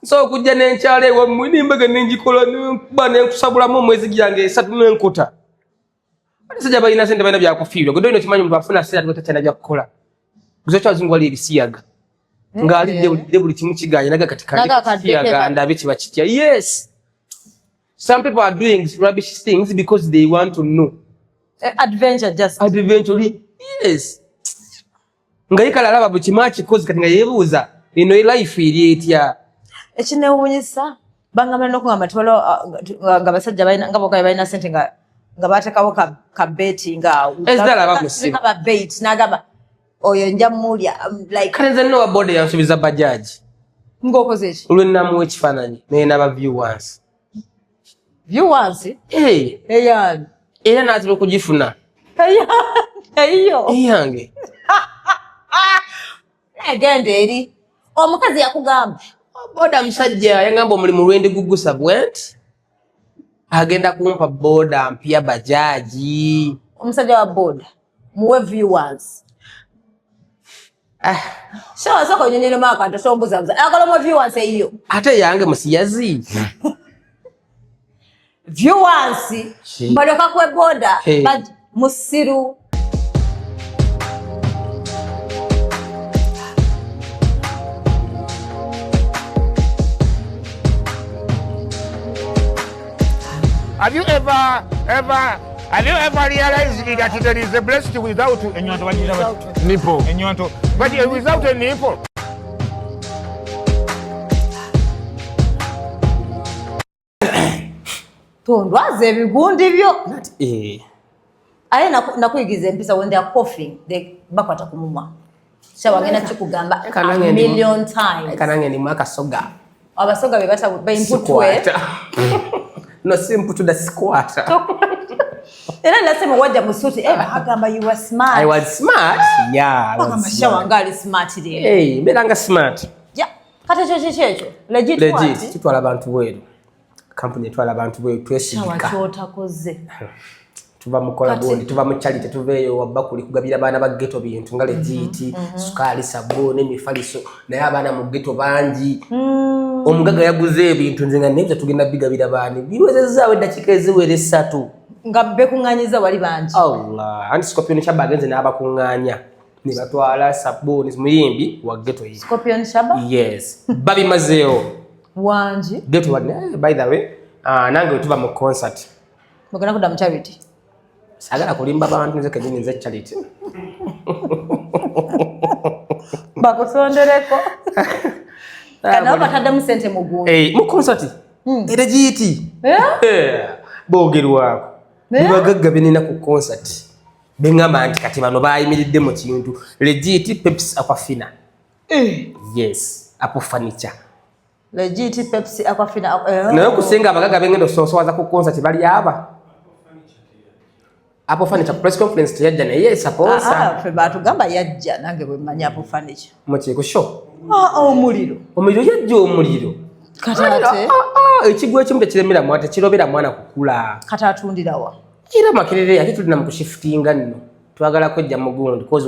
So kujja n'enkyale wa mwinimbaga n'engikola n'enkuba n'enkusabulamu omwezi gyange 3 n'enkota. Basajja balina sente balina byakufiirwa. Godo ino kimanyi omuntu afuna sente atwata kyana byakukola. Guzo kyazungu wali ebisiyaga. Ngali buli kimu kiganye naga katika siyaga ndabe kiba kitya. Yes. Some people are doing rubbish things because they want to know. Adventure. Yes. Ngayikala laba bukimachi cause kati ngayebuza ino life iri etya. Ekinewunyisa bangama nokugamba tolo ngabasajja balina ngaboka balina sente nga batekawo ka beti nga ezdala bamusiba aba bait nagaba oyo njamulya like kanze no body yansubiza bajaji ngokoze eki ulwenamu ekifananyi naba viewers eyan era natiro kujifuna eyange agende eri omukazi yakugamba boda msajja yangamba omuli mu lwende gugusa bwent agenda kumpa boda mpya bajaji omusajja wa boda muwe viewers sawa soko nyenyele maka ndosombuza akala mu viewers eyo ate yange musiyazi viewers mbaleka kwe boda musiru Have you ever realized that there is a breast without a nipple? But without a nipple. Tondwaze ebigundi byo. Aye nakuyigiza empisa when they are coughing, they bakwata kumuma. Shawa ngena chikugamba a million times. Kanange ni mwaka soga. Abasoga bebata ba input we. No simple to the squatter. Era nasema waja musuti agamba you were smart. I was smart. Yeah. Bagamba shawa ngali smart there. Hey, belanga smart. Yeah. Kata checho. Legit. Tutwala abantu weru. Company twala abantu weru twesika. Shawa chota koze. Tuva mukola bondi, tuva mu charity, tuveyo wabakuli kugabira abana ba ghetto bintu nga legit, sukali sabone mifaliso naye abana mu ghetto banji. Omugaga yaguze ebintu nze nga nebyo tugenda bigabira abana. Biwezezaawe dakika eziwere 3. Nga be kunganyiza wali banji. Allah, anti Scorpion Shaba agenze n'aba kunganya. Ne batwala sabone muyimbi wa ghetto yi. Scorpion Shaba? Yes. Babi mazeo. Wanji. Ghetto wadde, by the way, nange tuva mu concert. Mugana kuda mu charity. Sagala kulimba abantu nze kenyini nze charity. Bakusondereko. Kana batadde mu sente mugundu. Mu concert. Era jiti. Bogerwako. Bibagagga benina ku concert. Bengamba anti kati bano bayimiridde mu kintu. Legit Pepsi Aquafina. Yes, Apple Furniture. Legit Pepsi Aquafina. Nayo kusenga abagaga bengendo sosowaza ku concert bali aba. Apple Furniture press conference yajja naye suppose. Fe batugamba yajja nange bwe manya Apple Furniture. Muche ku show. Omuliro. Omuliro yajja omuliro. Katate. Ekigwe kimu tekiremera mwate kirobera mwana kukula. Katatundirawa. Kira makerere yake tulina mu kushiftinga nno. Twagala kwejja mugundi cause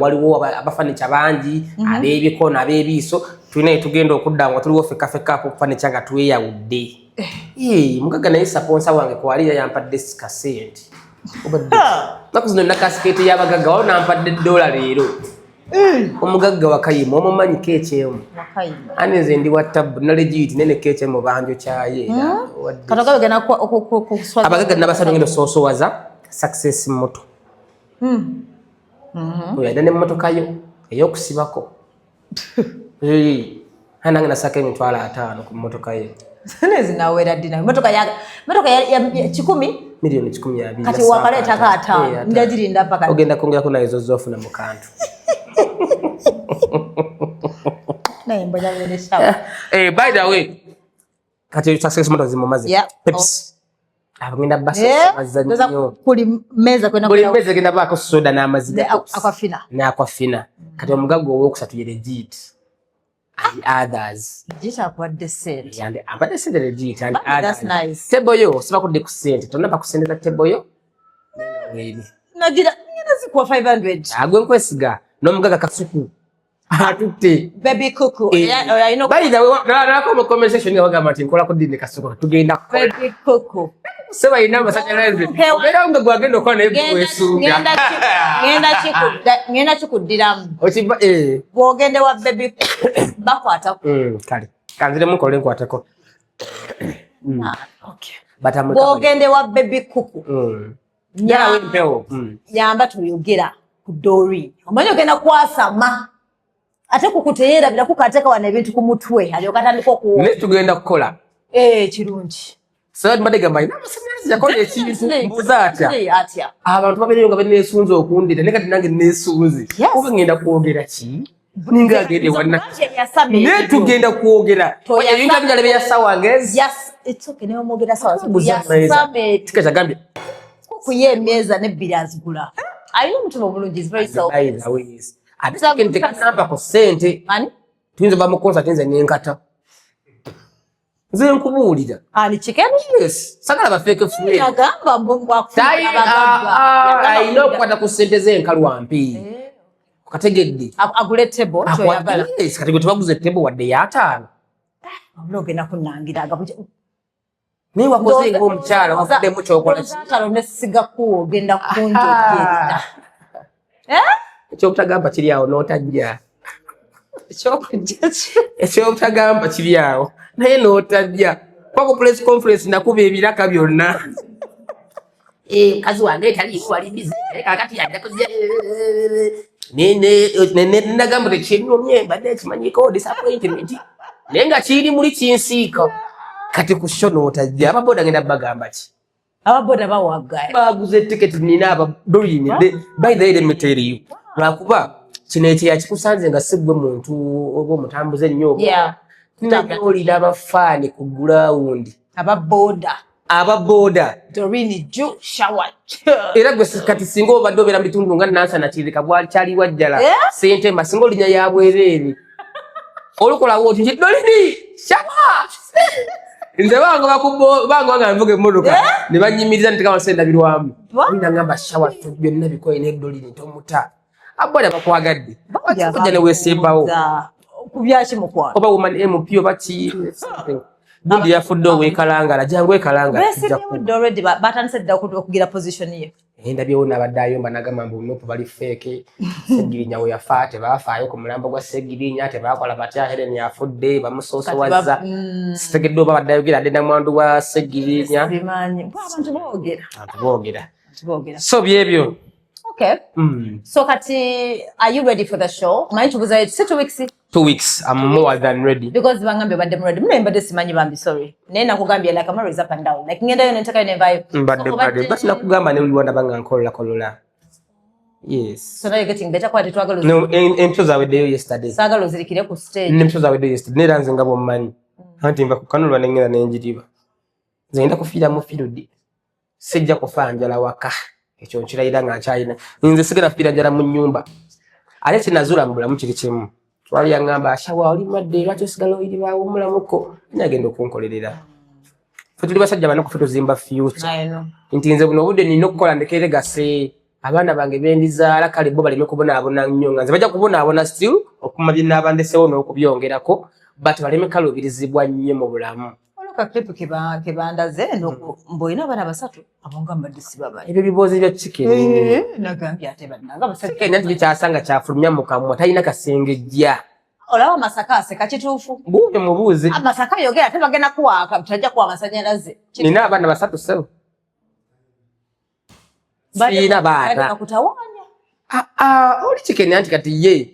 waliwo abafurniture bangi, abebiko nabebiso, tulina tugenda okudda tuliwo feka ku furniture nga tweyawudde. Mugaga naye sponsor wange kwali yampadde kasenti. Nakuzino nakasikete yabagaga wao nampadde $1 leero. Omugagga wakayima omumanyi kechemu. Wakayima. Aneze ndi WhatsApp na legit nene kechemu banjo chaye. Katoka gena kuswaza. Abagaga nabasano ngendo sosowaza success moto. Oyadane motoka yo eyokusibako. Hananga nasaka emitwala 5 ku motoka yo. Nezi nawera dina. Motoka ya 10 milioni 12. Kati wakaleta ka 5 ndajirinda paka. Ogenda kongera kuna izo zofu na mukantu. By the way, kati success moto zimumaze. Pepsi. Abagenda basa mazanyo. Kuli meza kwenda kuli meza genda bako soda na amazi. Aquafina. Na Aquafina. Kati omugago wo kusatu legit. And others. Jita kwa descent. And abade sente legit and others. That's nice. Tebo yo siba kudde kusente. Tonaba kusendeza tebo yo. Ngeli. Nagira zikuwa 500. Agwe nkwesiga. No mugaga kasuku. atutte baby cuckoo by the way nalako mu conversation nga bagamba nti nkola ku dini kasoko tugenda baby cuckoo seba ina masanyalaze obera nga gwagenda okola naye wesunga ngenda kikuddiramu okiba bwogende wa baby bakwata kale kanzire mukole nkwatako bwogende wa baby cuckoo nyamba tuyogera ku Doreen omanyi ogenda kwasama ate kukuteera bila kukateka wana ebintu ku mutwe aliyokatandika okuwa ne tugenda kukola kirungi so mbadde gamba ina amasannyalaze yakola ekintu mbuuza atya abantu babeereyo nga beneesunze okundira ne kati nange neesunze oba ngenda kwogera ki ninga agende wana ne tugenda kwogera ebintu abinala byeyasawa ngezi neomwogera sawayasabe tikachagambye kuye emyeza nebbiri azigula alina omutima omulungi is very selfless ate tekanamba ku ssente tuyinza ba mu concert nze nenkata nze nkubuulira ani kikeni sagala bafeeke fuwe agamba ayina okukwata ku ssente z'enkalwampi kategedde agule tebo kyoyagala kati gwe tebaguze tebo wadde y'ataano ogenda kunangira naye wakoze ng'omukyala wavuddemu kyokola atalo nesiga kuwo ogenda kunjogerera ekyobutagamba kiri awo n'otajja ekyobutagamba kiri awo naye n'otajja kwako press conference nakuba ebiraka byonna mukazi wange etaliiwo wali bizi kakati yaddakoze nagamba tekyennomye mbadde ekimanyiko disappointment naye nga kiri muli kinsiika kati ku sho n'otajja ababoda genda bagamba ki ababoda bawagaya baguze tiketi nina Doreen by the way let me tell you lwakuba kino ekyeya kikusanze nga siggwe muntu oba omutambuze ennyo nagolira abafaani ku gulawundi ababoda Doreen ju shower era gwe kati singa obadde obeera mu bitundu nga Nansa Nakirika bwakyali wajjala Ssentema singa olinya ya bwereere olukolawo oti nti Doreen shower nze banga nvuga emmotoka ne bannyimiriza ntekawasendabirwamu olina ngamba shower byonna bikoye ne Doreen tomuta aboda bakwagadde kujja ne weesembawo kubyaki mukwano oba woman MP oba ki bundi yafudde owekalangala jangu ekalangala batandise dda okugira position ye endabyewo n'abadde ayomba n'agamba mbu Nuupu bali feeke Ssegirinya we yafa tebafaayo ku mulambo gwa Ssegirinya tebakola batya Helen yafudde bamusoosowaza sitegedde oba badde ayogera adde namwandu wa Ssegirinya abantu boogera so byebyo okay so kati are you ready for the show manyi tubuza 2 weeks 2 weeks I'm more than ready because bangambe badde ready mune mbadde simanyi bambi sorry naye nakugambye like I'm up and down like ngenda yo nentaka ne vibe mbadde but nakugamba ne uliwanda banga nkolola yes so now you're getting better kwati twagalo no empyo zaweddeyo yesterday sagalo zirikire ku stage empyo zaweddeyo yesterday nera nze ngabo mmanyi anti mba kukanulwa nengenda nenjiriba zenda kufiira mu field sejja kufanjala waka ekyo nkirayira nga nkyalina nze sigenda kufiira njala mu nnyumba ate kinazula mu bulamu kiri kimu twali yangamba ashawa oli madde lwaki osigala oyiribaawo omulamuko nyagenda okunkolerera fe tuli basajja bana kufe tuzimba future nti nze buno obudde nina okukola ndekere gase abaana bange bendizaala kale bo baleme kubonaabona nnyo nga nze bajja kubonaabona still okuma bye naabandesewo n'okubyongerako but baleme kaluubirizibwa nnyo mu bulamu clip kebandaze mboyina abaana basatu abonga mbadde sibamanyi ebyo biboozi bya chicken nagambye ate bannanga basatu chicken nti kyasanga kyafulumya mu kamwa talina kasengejja olaba masaka aseka kituufu buume mubuuze amasaka yogera ate bagenda kuwaaka tajja kuwa amasannyalaze nina abaana basatu sebo sina baana kutawanya oli chicken anti kati ye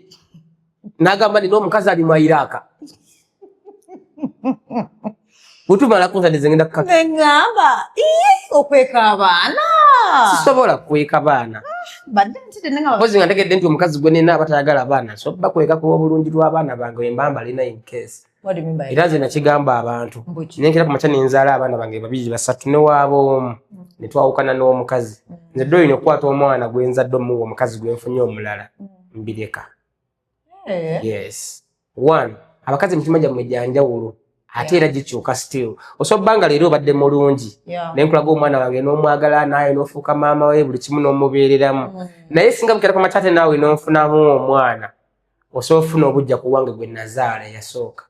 nagamba nina omukazi ali mu Iraq butumala kunza ndizengenda kukaka ngamba okweka abaana sisobola kweka baana badde ntide nenga kozi nga ntegedde nti omukazi gwe nina abatayagala abaana so bakweka kuba obulungi lw'abaana bange embamba lina in case era nze nakigamba abantu nenkera ku makya nenzaala abaana bange babiri basatu ne waabo omu ne twawukana n'omukazi nze Doreen okukwata omwana gwe nzadde omuwa omukazi gwe nfunye omulala mbireka yes one abakazi emitima gyammwe gyanjawulo ate era gikyuka still osobanga leero obadde mulungi nenkulaga omwana wange n'omwagala naye n'ofuuka maama we buli kimu n'omubeereramu naye singa bukera ku makyate naawe n'onfunamu omwana osofuna obujja kuwange gwe nazaala yasooka.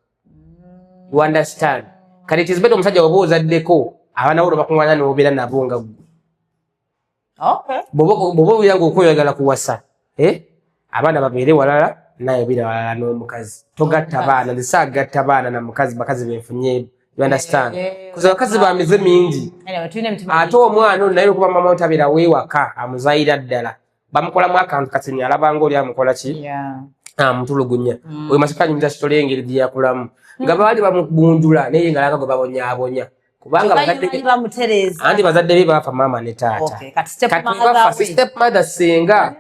You understand? Kati it is better omusajja oba ozaddeko abaana bo bakungana n'obeera nabo nga gwe. Okay. Bobo yange okweyagala kuwasa. Abaana babeere walala naye bira walala n'omukazi. Togatta baana, nzisaagatta baana na mukazi bakazi benfunye. You understand? Kuza bakazi bamize mingi. Ate omwana ono naye okuba mama otabeera weewaka amuzaayira ddala. Bamukolamu akantu kati alaba ng'oli amukola ki? Mutulugunya. Oyo masika nyinza kitole engeri gye yakulamu. Nga baali bamubundula naye ngalanga gwe babonyaabonya. Kubanga bazadde be baafa maama ne taata. Kati bafa stepmother senga.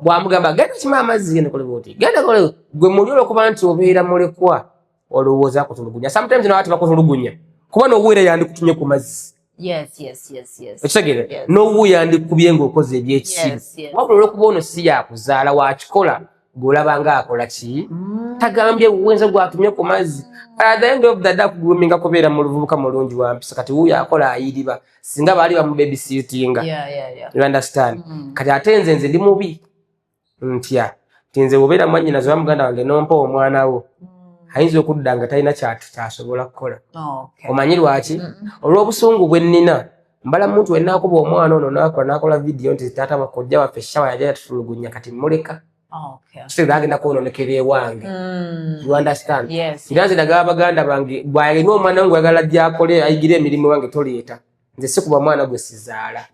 Bwamugamba genda kima amazzi genda kole bwoti. Genda kole gwe muliro okuba nti obeera mulekwa olowooza kutulugunya. Sometimes n'abati bakutulugunya. Kuba n'obuwere yandikutumye ku mazzi. Yes. Ekitegeere n'obuwe yandikubye ng'okoze ebyekisiru. Wabula olw'okuba ono si yakuzaala wakikola golabanga akola ki? Tagambye uwenza gwatumye ku mazzi. At the end of the day kuguminga kubeera mu luvubuka mulungi wa mpisa kati huyo akola ayiriba singa bali ba mu babysittinga. You understand? Kati atenze nze ndi mubi. Ntya. Tinze obeera mwanyina zo muganda wange nompo omwana wo. Hayinza okuddanga talina kyatu kyasobola kukola. Omanyi lwaki? Olw'obusungu bwe nnina mbala muntu wenna akuba omwana ono n'akola video nti taata bakojja waffe shawa yajja tutulugunya kati muleka. Still agenda kwononekera ewange. You understand? Nze nagaba baganda bange bwalina omwana wange ayagala ajja akole ayigire emirimu wange toleeta. Nze sikuba mwana gwe sizaala.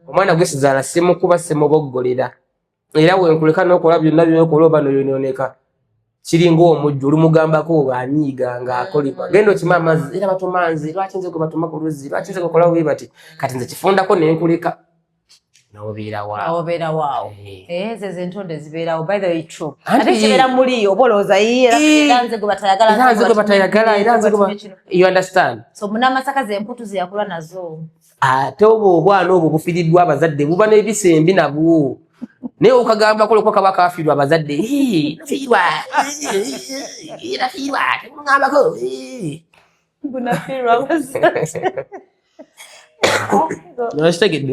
Omwana gwe sizaala simukuba simuboggolera. Era wenkuleka n'okola byonna by'okola oba n'oyonooneka. Kiringa omujju olumugambako obanyiiga ng'akolibwa. Genda okima amazzi era batumanzi lwaki nze gwe batuma ku luzzi lwaki nze gukola bwe bati kati nze kifundako nenkuleka. Obeera waawo. Ze entonde zibeerawo. By the way, true. Ate kibeera muli obolooza era nze gwe batayagala. You understand? So munamasaka ze emputu ze yakulwa nazo. Ate obwana obwo bufiiriddwa abazadde buba n'ebisembi nabwo. Naye okagamba kole kwa kabaka afiirwa abazadde. Nafiirwa. Temungambako. Bunafiirwa abazadde.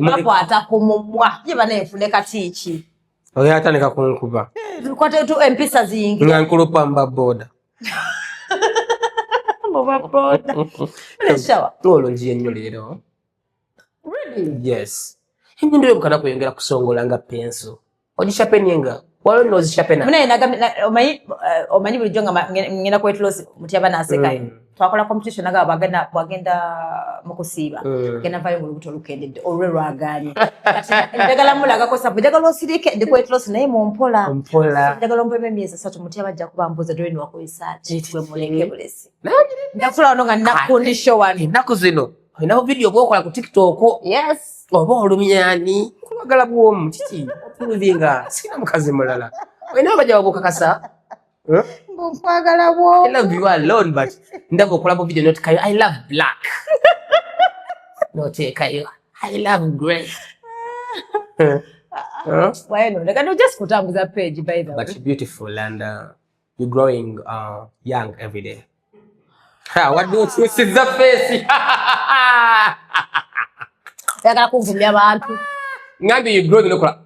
Bakwata ku mumwa gye baneefune katiiki. Oyo atandika kunkuba. Tukwate tu empisa ziyingira. Nga nkulupa mbaboda. Mbaboda. Neshawa. Olwo njiye nnyo leero. Really? Yes. Enyindo yobukana kuyongera kusongola nga penso. Ogishapeninga. Walo nozishapena. Muna omanyi bulijjo nga ngenda kwetulosi mutyaba nasekayo. Twakola competition aga bagenda mu kusiiba. Genda vayo mu lubuto lukendedde olwe lwagaanye. Kati njagala mulaga ko sabu njagala osirike ndi kwetulosi naye mu mpola. Njagala mpeme emyezi 3 mutyaba ajja kuba mbuza dweni wakoyisa gwe muleke bulesi. Ndafula ono nga nakundisho wani. Naku zino. Olina video bwokola ku TikTok. Yes. Oba olumyani. Kulagala bwomu kiki. Otuvinga sina mukazi mulala. Olina abajja babukakasa. Mkwagala bwo. I love you alone but ndako kolabo video not kayo I love black. Not kayo I love grey. Why no? Like I know just kutambuza page by the way. But you're beautiful and you're growing young every day. What do you see the face? Yagala kuvumya abantu. Ngambi you growing lokola.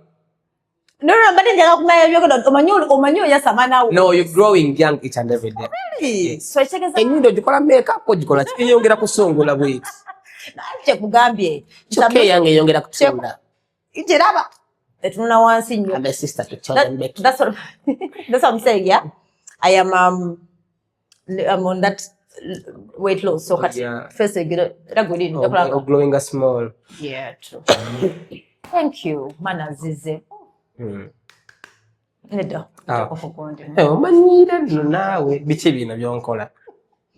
No, but njagala kumanya byoko omanyo ya samana. No, you're growing young each and every day. Really? Yes. So chekeza. Enyindo gikola makeup gikola kiyongera kusongola bwiti. Naje kugambye. Okay yange yongera kutonda. Ijeraba. Etununa wansi nnyo. I'm a sister to children back. That's what I'm saying, yeah. I am I'm on that weight loss so first I get glowing a small. Yeah, true. Thank you, Manazize. Nedo. Omanyira nno naawe biki bino byonkola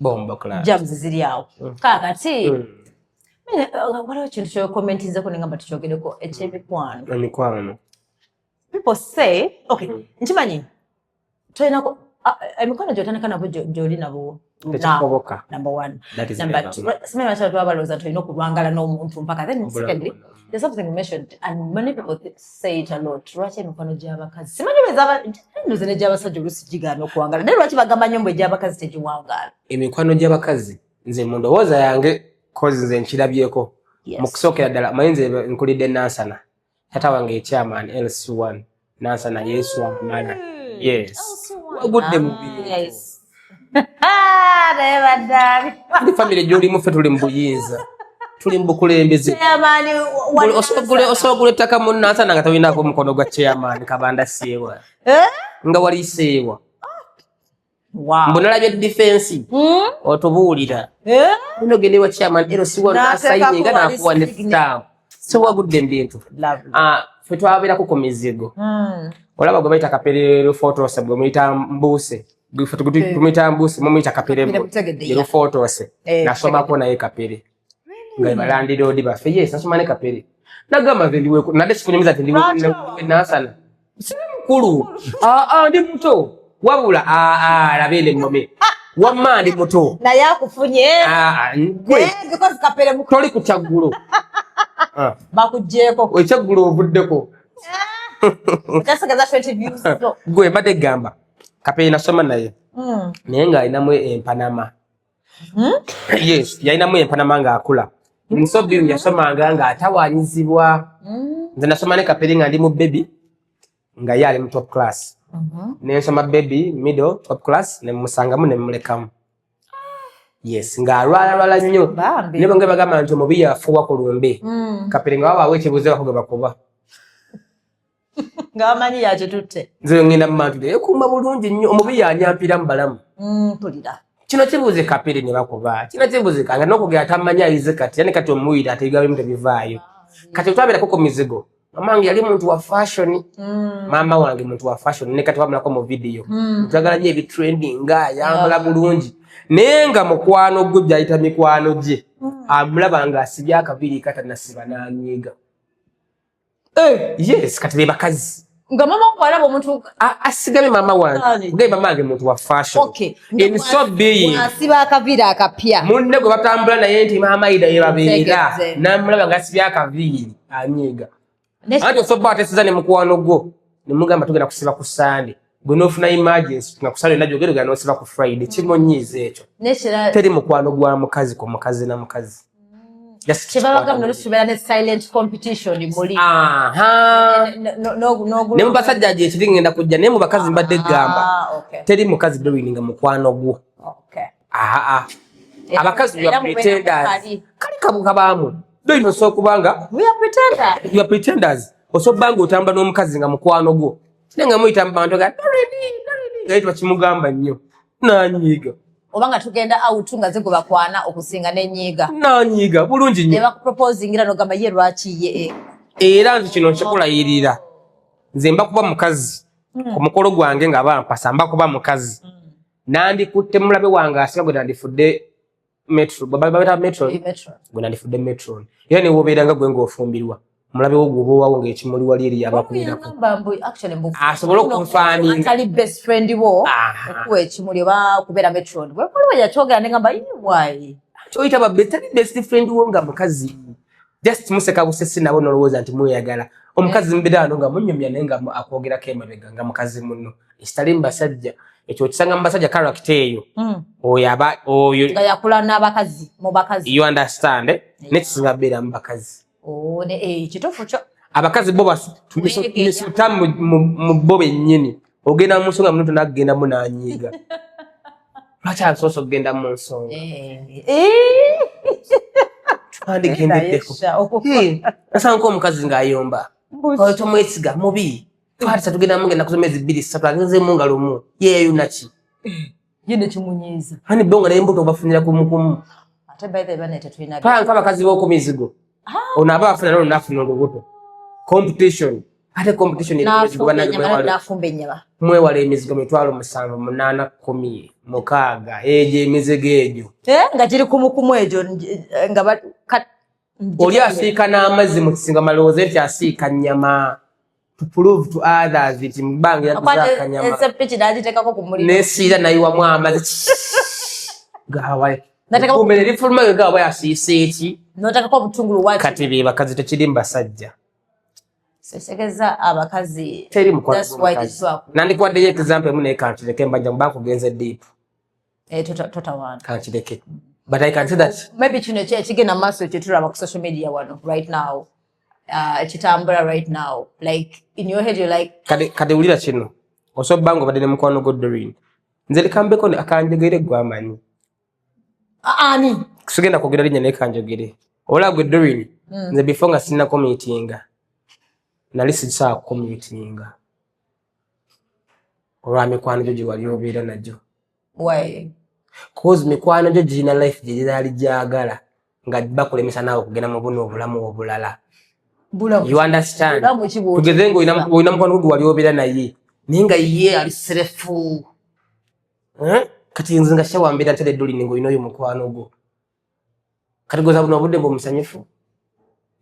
bomba class. Jams ziri awo. Kakati. Waliwo ekintu kyokomentinzeko ne ngamba tukyogereko ekyemikwano. Emikwano. People say, okay, nkimanyi tolinako emikwano gyotandika nabo gyoli nabo. Number one. That is number two. Sometimes I tell you, kulwangala n'omuntu mpaka. Then secondly, there's something you mentioned, and many people say it a lot. Lwaki emikono gy'abakazi simanyi bezaba nduze ne gy'abasajja oluusi gigaana okuwangala naye lwaki bagamba nnyo mbu egy'abakazi tegiwangaala. Emikwano gy'abakazi nze mu ndowooza yange kozi nze nkirabyeko mu kusookera ddala manyi nze nkulidde Nansana taata wange ekyamaani LC1 Nansana Yesu amala Yes. Wagudde mu bintu. Yes. Never done. Ndi family gyoli mu ffe tuli mu buyinza. Tuli mu bukulembeze. Chairman, Osogule ttaka munnansa nanga tolinaako mukono gwa chairman Kabanda Seewa. Nga wali Seewa. Wow. Mbonalabye defense. Otubuulira. Muno gende wa chairman ero siwa nasayinye nga nakuwa ne stamp. So wagudde mbintu. Lovely. Ffe twabeerako ku mizigo. Olaba gwe bayita kaperero photos gwe muyita mbuuse. Tumuyita mbuuse mumuyita kaperero. Yero photos. Nasomako naye kapere. Nga balandira odi baffe. Yes, nasoma ne kapere. Nagamba nze ndiwe nade sikunyumiza ati ndiwe nasana. Sina mukulu. Ndi muto. Wabula labele mmome. Wamma ndi muto. Na yakufunye. Gwe. Because kapere mukulu. Toli ku kyaggulo. Bakujjeko. Ekyaggulo ovuddeko. Tasagaza 20 views. Gwe mbadde gamba. Kapere nasoma naye. Naye nga alinamu empanama. Yes, yalinamu empanama ng'akula. Nsobi yasomanga nga atawanyizibwa. Nze nasoma ne kapere nga ndi mu baby nga ye ali mu top class. Nensoma baby middle top class ne musangamu ne mulekamu. Yes, nga alwala nnyo. Ne bonge bagamba nti omubi yafuwa ku lumbe. Kapere nga wabawo ekibuuzo bakuga bakuba. Nga wamanyi yakitutte. Nze ngenda mu mantu ekuuma bulungi nnyo omubi yanyampira mu balamu. Mpulira. Kino kibuuze kapere ne bakuba. Kino kibuuze kanga n'okugera tamanyi ayize kati. Yani kati omuyita ategawe mute bivaayo. Kati twabeerako ku mizigo. Mama wange yali muntu wa fashion. Mama wange muntu wa fashion. Ne kati wabulako mu video. Twagala nnyo ebitrending nga yambala bulungi. Naye nga mukwano gwe byayita mikwano gye. Amulaba nga asibye akabiri kata nasiba n'anyiga. Yes, kati be bakazi. Nga mama walaba omuntu asigabe mama wange. Nge mama wange muntu wa fashion. Okay. In so being. Asiba akavira akapya. Munne gwe batambula naye nti mama ida yebabeera. Namulaba nga asibye akabiri anyiga. Ati osoba atesiza ne mukwano gwo. Ne mugamba tugenda kusiba ku Sunday. Gwe nofuna emergency na kusala najjo gero gano siba ku Friday. Kimonyize ekyo. Teri mukwano gwa mukazi ko mukazi na mukazi. Kibabaga mno lusubira ne silent competition muli. Ne mubasajja gye kiri ngenda kujja ne mu bakazi mbadde gamba. Teri mukazi dowininga mukwano gwo. Abakazi you are pretenders. Kali kabukabaamu. Doino so kubanga we are pretenders. You are pretenders. Osobanga otamba n'omukazi nga mukwano gwo. Nenga muyita mbantu ga gaitwa kimugamba nnyo. Nanyiga. Obanga tugenda out nga ze bakwana okusinga n'enyiga. Nanyiga bulungi nnyo. Ne bakuproposing ngira no gamba ye lwaki ye. Era nzi kino kikulayirira. Nze mba kuba mukazi. Ku mukolo gwange nga bampasa mba kuba mukazi. Nandi kutte mulabe wange asiba gwe ndifudde metro. Baba metro. Gwe ndifudde metro. Era ne wobeeranga gwe ng'ofumbirwa. Mulabe wo gwobawo ng'ekimuli wali eri abakulirako. Actually mbu. Asobola okufaninga. Atali best friend wo. Okuwa ekimuli ba kubeera metro. Bwe kuliwe yakyogera ne ngamba why? Kyoyita ba best friend wo nga mukazi. Just museka busesi nabo nolowooza nti mweyagala. Omukazi mbedano nga munyumya naye nga akwogerako emabega nga mukazi munno. Ekitali mbasajja. Ekyo kisanga mbasajja character eyo. Oyo nga yakula n'abakazi mu bakazi. You understand? Nekisinga beera mu bakazi. Kituufu kyo. Abakazi bo tumisuta mu bo bennyini. Ogenda mu nsonga muntu n'agenda mu n'anyiiga. Lwaki asoose okugenda mu nsonga? Twandigendeddeko. Nasanga omukazi ng'ayomba. Oyo tomwesiga mubi. Twatisa tugenda mugenda kusoma ezi 2-3 agenze mu ngalo mu. Yeeyo naki? Yende kimunyiiza. Hani bonga naye mbuto bafunira kumukumu. Ate by the way tetulina. Panga abakazi b'oku mizigo. Ono aba afuna nalo nafuna olubuto. Competition. Ate competition emizigo nafumbe nyaba. Mwewale emizigo 7, 8, 10, 6. Ejo emizigo egyo. Nga kiri kumukumu ejo nga oli asiika n'amazzi mu kisinga malowooza eti asiika nnyama. To prove to others that mbanga yakuzaaka nyama. Ese pichi nazitekako ku muliro. Nesiira nayiwamu amazzi. Gawa. Kumbe lifuluma gawa yasiise eki. Notakako obutungulu waki. Kati be bakazi tekiri mbasajja. Sesegeza abakazi. Teri mukwano gw'omukazi. Nandikuwaddeyo example emu naye kankireke mbanja mu bakugenze deep. Totawana. Kankireke. But I can say that. Maybe kino kigenda maaso kyetulaba ku social media wano right now. Chitambula right now. Like in your head you're like. Kade ulira kino. Osobanga badde ne mukwano go Doreen. Nze likambeko akanjogere gwamanyi. Ani? Kusugenda kwogera linnya ne kanjogere. Ola gwe Doreen. Nze before nga sinna commutinga. Nali sisaa commutinga. Olwa mikwano gyo gye wali obeera nagyo. Why? Cause mikwano gyo gina life gye yali gyagala nga bakulemesa naawe okugenda mu buno obulamu obulala. You understand? Tugeze ng'olina mukwano gwo wali obeera naye naye nga ye ali serefu. Kati nze nga shawa mbeera ntele Doreen ng'olina oyo mukwano gwo. Kati goza buno obudde ng'omusanyufu.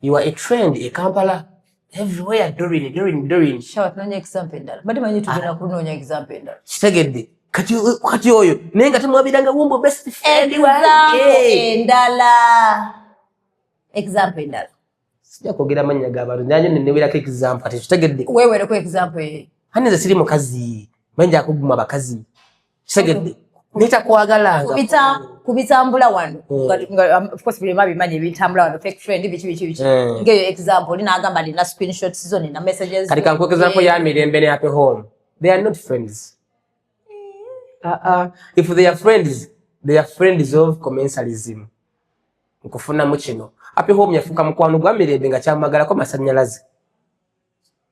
You are a trend e Kampala. Everywhere Doreen. Shawa tunanya example ndala. Badi manyi tugenda kunoonya example ndala. Kitegedde. Kati oyo naye nga temwabiranga wumbo best friend example ndala. Sijja kwogera amannya g'abantu nanyo nnewerako example kati kitegedde. Weewereko example. Hani nze siri mukazi manja akuguma abakazi. Kitegedde. Nitakwagala kubitambula wano. Of course buli bimanyi bitambula wano fake friend bichi. Ngeyo example nagamba ndina screenshots zo nina messages. Kati kanko example ya Mirembe ne Happy Home. They are not friends. If they are friends of commensalism. Nkufuna mu kino. Happy Home yafuka mukwano gwa Mirembe nga kyamagala ko masanyalaze.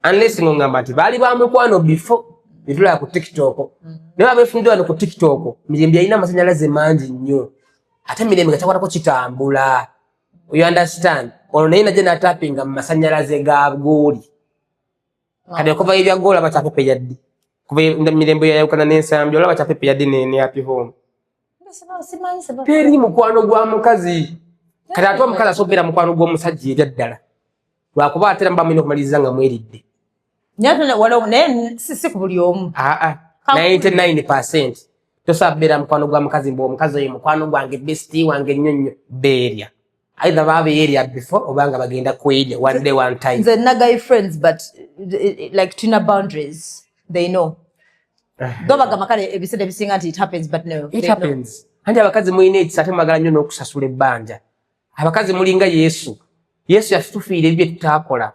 Unless ngongamba nti bali ba mukwano before bitula ku TikTok. Ne babefunde wano ku TikTok. Mirembe alina masanyalaze mangi nnyo. Ate Mirembe nga kyakwatako kitambula. You understand? Ono naye najja n'atappinga mu masanyalaze ga gooli. Kati okuva ebya goola bakyapepe yaddi. Kuba Mirembe yayawukana n'ensambi olaba bakyapepe yaddi ne Happy Home. Teri mukwano gwa mukazi. Kati ate omukazi asobola mukwano gw'omusajja ebya ddala. Lwakuba atera mba mulina okumaliriza nga mweridde. Si ku buli omu. 99%. Tosabeera mukwano gwa mukazi mbu omukazi oyo mukwano gwange bestie wange nnyonnyo beerya. Either babeerya before obanga bagenda kwerya one day one time. Nze nagayi friends but like tuna boundaries. They know. Dobaga makale ebiseera ebisinga nti it happens but no. It happens. Andi abakazi mulina ekisa ate mwagala nnyo n'okusasula ebbanja. Abakazi mulinga Yesu. Yesu yatufiira ebyo tutakola.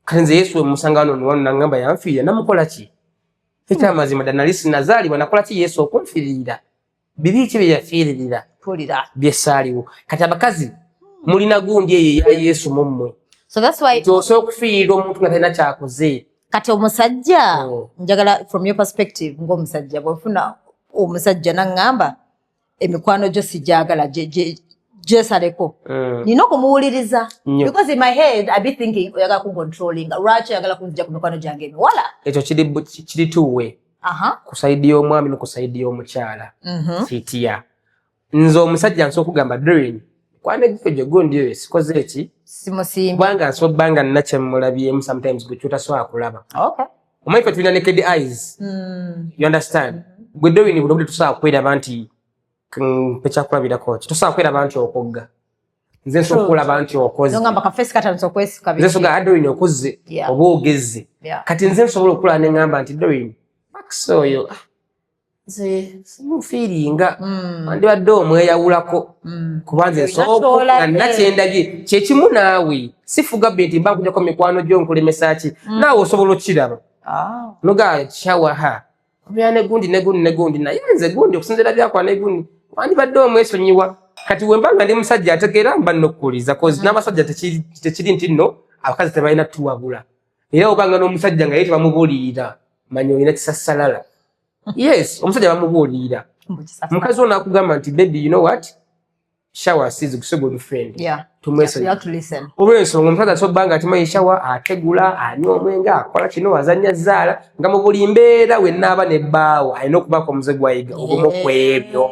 Kanze Yesu emusangano wano nangamba yanfiira namukola ki? Ekyamazima ddala nali sinazaalibwa nakola ki Yesu okunfiirira? Bibi ki bye yafiiririra? Pulira. Byesaaliwo. Kati abakazi mulina gundi eyo ya Yesu mu mmwe. So that's why osobola okufiirira omuntu nga talina kyakoze. Kati omusajja njagala from your perspective ng'omusajja bw'ofuna omusajja n'angamba emikwano gyo sijagala jesaleko nina okumuwuliriza because in my head I be thinking oyagala kuncontrolling lwaki oyagala kunzija ku mikwano gyange emiwala ekyo kiri tuwe kusaidi y'omwami ne kusaidi y'omukyala fitiya nze omusajja nsobola okugamba Doreen kwana gyo gundi eyo sikoze eki simusimba kubanga nsobola nga nina kyemulabyemu sometimes gwe kyotasobola kulaba omanyi fe tulina naked eyes you understand gwe Doreen buli obudde tusobola kweraba nti pekyakulabirako ki tosobola kweraba nti okogga nze nsobola okulaba nti okoze nze nsobola Doreen okoze oba ogezze kati nze nsobola okulaba ne ngamba nti Doreen Max oyo nze simufiiringa wandibadde omweyawulako kuba nze nsobola nakyendabye kyekimu naawe sifuga bbe nti mba nkujjako mikwano gyo nkulemesa ki naawe osobola okiraba noga kyawaha obeera negundi naye nze gundi okusinzira byakwa negundi wandibadde omwesonyiwa kati wemba nga ndi musajja ategeera mba nokkuliza kozi n'abasajja tekiri nti nno abakazi tebalina tuwabula era obanga n'omusajja nga ye tebamubuulirira manya olina kisassalala yes omusajja bamubuulirira mukazi ono akugamba nti baby you know what shower season kuso good friend tumwesonyiwa olw'ensonga omusajja asobola nga atimanyi shower ategula anywa omwenge akola kino azannya zaala nga mu buli mbeera wennaaba nebbaawo alina okubaako omuze gwayiga ogumu ku ebyo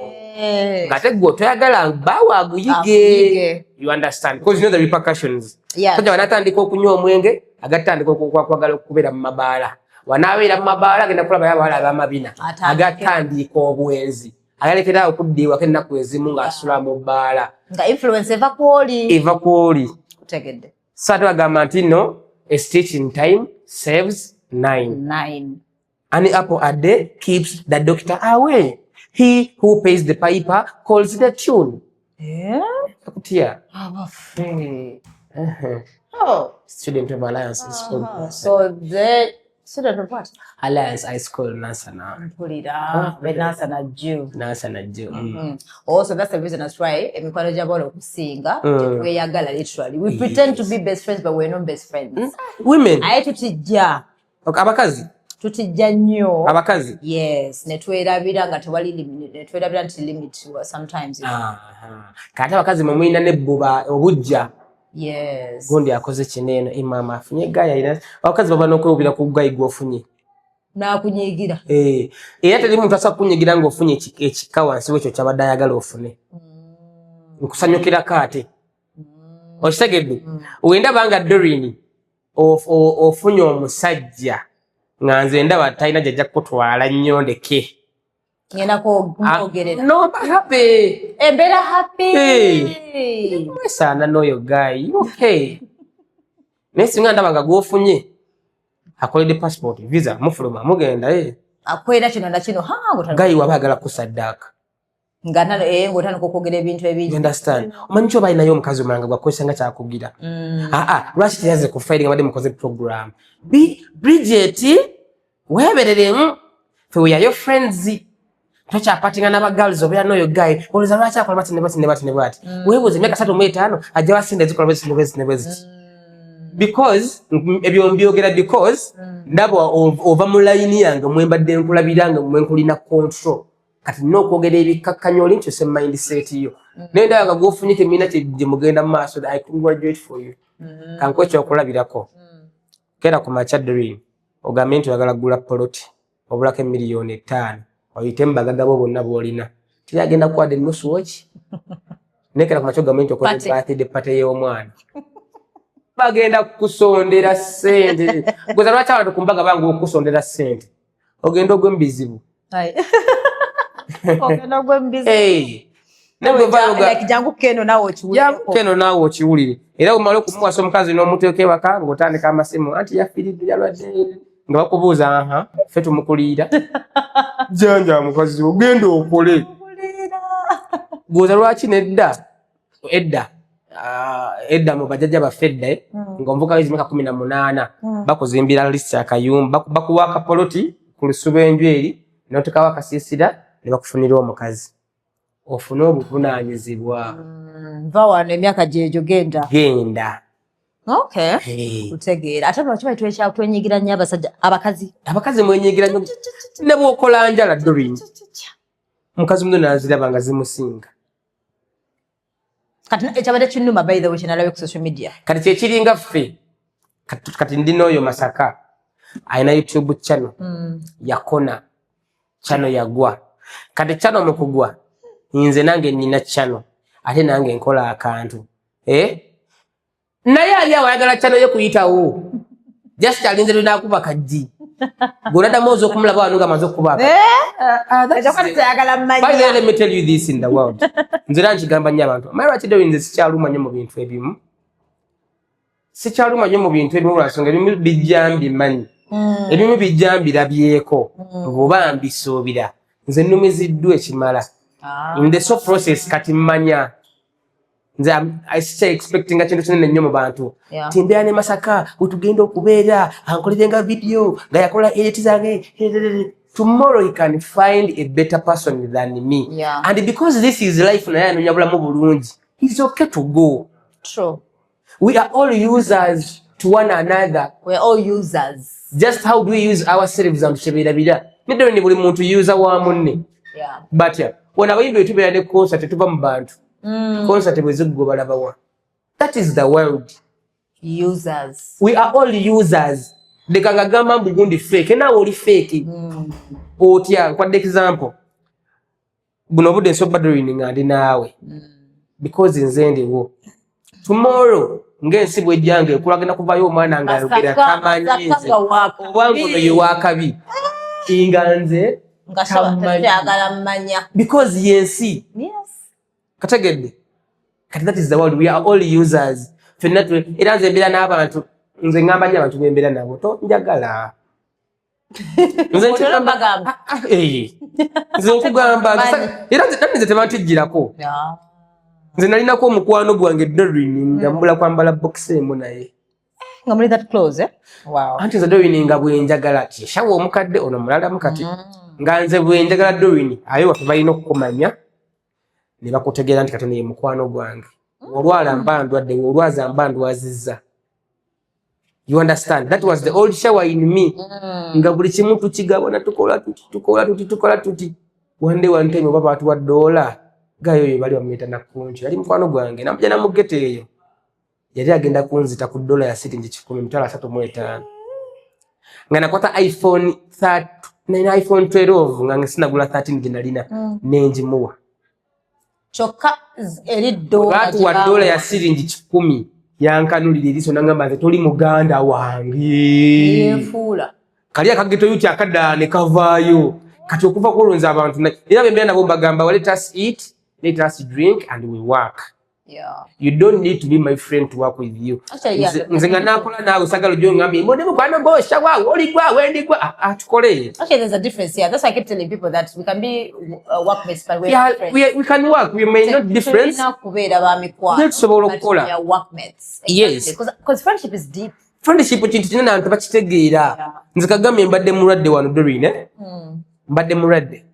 ngate gwe toyagala bbaawo aguyige you understand because you know the repercussions sajja wanatandika okunywa omwenge agatandika okwagala okubeera mu mabaala wanaabeera mu mabaala agenda kulaba y'abawala ab'amabina agatandika obwenzi agalekera okuddiwako ennaku ezimu ng'asula mu bbaala nga influence eva kwoli kutegedde so ate bagamba nti no a stitch in time saves 9 an apple a day keeps the doctor away he who pays the piper calls the tune akutya student of alliance is so Student of what? Alliance High School Nansana. Mpulira Nansana Jew. Nansana Jew. Also, that's the reason that's why emikwano gy'abawala okusinga tetweyagala literally. We pretend to be best friends, but we're not best friends. Women. Aye tutijja. Abakazi. Tutijja nnyo. Abakazi. Yes, netwerabira nga tewali netwerabira nti limit sometimes. Kati abakazi mwe mulina n'ebbuba obujja. Yes. Gondi akoze kinene mama afunye gaya ina abakazi baba nokwebira ku gayi gwofunye. Na kunyigira. Era tali muntu asa kunyigira ngo ofunye ekika wansi wekyo kyabadde ayagala ofune. Nkusanyukira kate. Okitegedde. Wenda banga Doreen ofunye omusajja nga nze ndaba talina jajja kutwala nnyondeke. Ngenda ko mpogerera. No, happy. Better happy. Hey. Sana know your guy. Okay. Nesi nga ndaba nga gwofunye. Akolede passport, visa, mufuluma, mugenda Akwera kino na kino ngotano. Guy wabagala kusaddaka. Ngana ngotano kokogera ebintu ebingi. Understand? Omanyi kyo balina yo omukazi omulanga gwakozesa nga kyakugira. Lwaki teyaze ku Friday nga badde mukoze program. Bridget, webereremu. We are your friends. Tocha parting another girls over no your guy. Olza lwaki akola bati ne bati. Webuze emyaka 3 mu 5 ajja wasinde zikola bati. Because ebyombiyogera because ndabo ova mu line yange mwembadde nkulabiranga mwenkulina control. Kati nokwogera ebikakkanyo lincho se mindset yo. Nenda nga gofunyike mina kye mugenda maaso. I congratulate for you. Kankwecho okulabirako. Kera ku Machadrin ogambe nti oyagala gula poloti obulako miliyoni 5. Oyitemba gagabo bonna bolina. Tiyagenda kwade nusu watch. Nekera ku macho ogambe nti okoze birthday party y'omwana. Bagenda kusondera sente. Goza lwacha abantu kumbaga bangu okusondera sente. Ogenda ogwembizibu. Hai. Ogenda ogwembizibu. Nebo baluga jangu keno nawo okiwulire. Jangu keno nawo okiwulire. Era umalo kumwasa omukazi n'omuteeke waka ngotandika amasimu anti yafiridi yalwadde. Nga bakubuuza fetu mukulira. Janja mukazi ogenda okole. Goza lwaki nedda. Edda mu bajajja bafedda ngomvuka wezi meka 18 bakuzimbira list ya kayumba bakuwaka poloti ku lusubenju eri n'otukawa kasisira ne bakufunira omukazi ofuna obuvunanyizibwa vawano emyaka gyejo genda. Okay. Utegeera ate lwaki baitwekya twenyigira nnyo abakazi mwenyigira nnyo ne bwokola njala Doreen mukazi muno naziraba nga zimusinga. Kati ekyabadde kinnuma by the way kinalabe ku social media. Kati kyekiringa ffe kati ndino oyo Masaka ayina YouTube channel yakona channel yagwa. Kati channel mukugwa nze nange nina channel ate nange nkola akantu naye ali awayagala channel yo kuyitawo just alinze linakuba kaji golada mozo okumulaba wanunga mazo kubaka by the way, let me tell you this in the world. Nze nkigamba nnyo abantu amara kidewe nze sikyaluma nnyo mu bintu ebimu lwasonga ebimu bijjambi manyi ebimu bijjambira byeko oba mbisuubira nze nnumiziddwa ekimala in the so process kati mmanya nze I stay expecting kintu kinene nnyo mu bantu timbeera ne Masaka wetugenda okubeera ankolerenga video nga yakola edit zange. Tomorrow he can find a better person than me. And because this is life naye anonya bulamu bulungi, he's okay to go. True. We are all users to one another. We're all users. Just how do we use ourselves and shebirabira? Nido ni buli muntu user wa munne. But when abayimbe tubeera ne concert tuva mu bantu. Concert bweziggo balabawa. That is the world. Users. We are all users. Dekanga gamba mbugundi fake na oli fake otya kwa example buno bude so badring ngandi nawe because nze ndiwo tomorrow ngensi bwejjange kulagenda kuvayo omwana ngalugera kamanyize wangu no yiwakabi inganze ngashagala mmanya because yensi kategedde kati that is the world. We are all users fenatu iranze bila n'abantu nze ngamba nnyo abantu bembera nabo to njagala nze nkugamba nze nkugamba era nze tebantijjirako nze nalinako omukwano gwange Doreen ngambula kwambala box emu naye nga muli that close, eh? Wow. Anti za Doreen nga bwenjagala ki shawo omukadde ono mulala mukati nga nze bwenjagala Doreen ayo wafe balina okukumanya ne bakutegeera nti katene ye mukwano gwange olwala mbandwadde olwaza mbandwazizza. You understand? That was the old shower in me. Nga buli kimu tukigabana tukola tuti. One time baba atuwa $1 gayo yo bali bamuyita nakunchi yali mukwano gwange namujja namugete eyo yali agenda kunzita ku $10 ya city nje 10 nga nakwata iPhone 12 nga sinagula 13 ginalina nenjimuwa choka erido watu wa $1 ya city nje 10 yankanulira eriso nangamba nze toli muganda wange yefula kali akageto yuti akada ne kavayo kati okuva kulonza abantu era bembera nabo bagamba let us eat, let us drink and we work. Yeah. You don't need to be my friend to work with you. Nze nga nakola nawe sagalo jo ngambe mbone mukwano go shawa oli gwa wendi gwa atukole. Actually there's a difference here. That's why I keep telling people that we can be workmates but we're friends. We can work. We may not different. Let's workmates. Yes. Because friendship is deep. Friendship kintu kinene abantu bakitegeera. Nze kagambye mbadde mulwadde wano Doreen mbadde mulwadde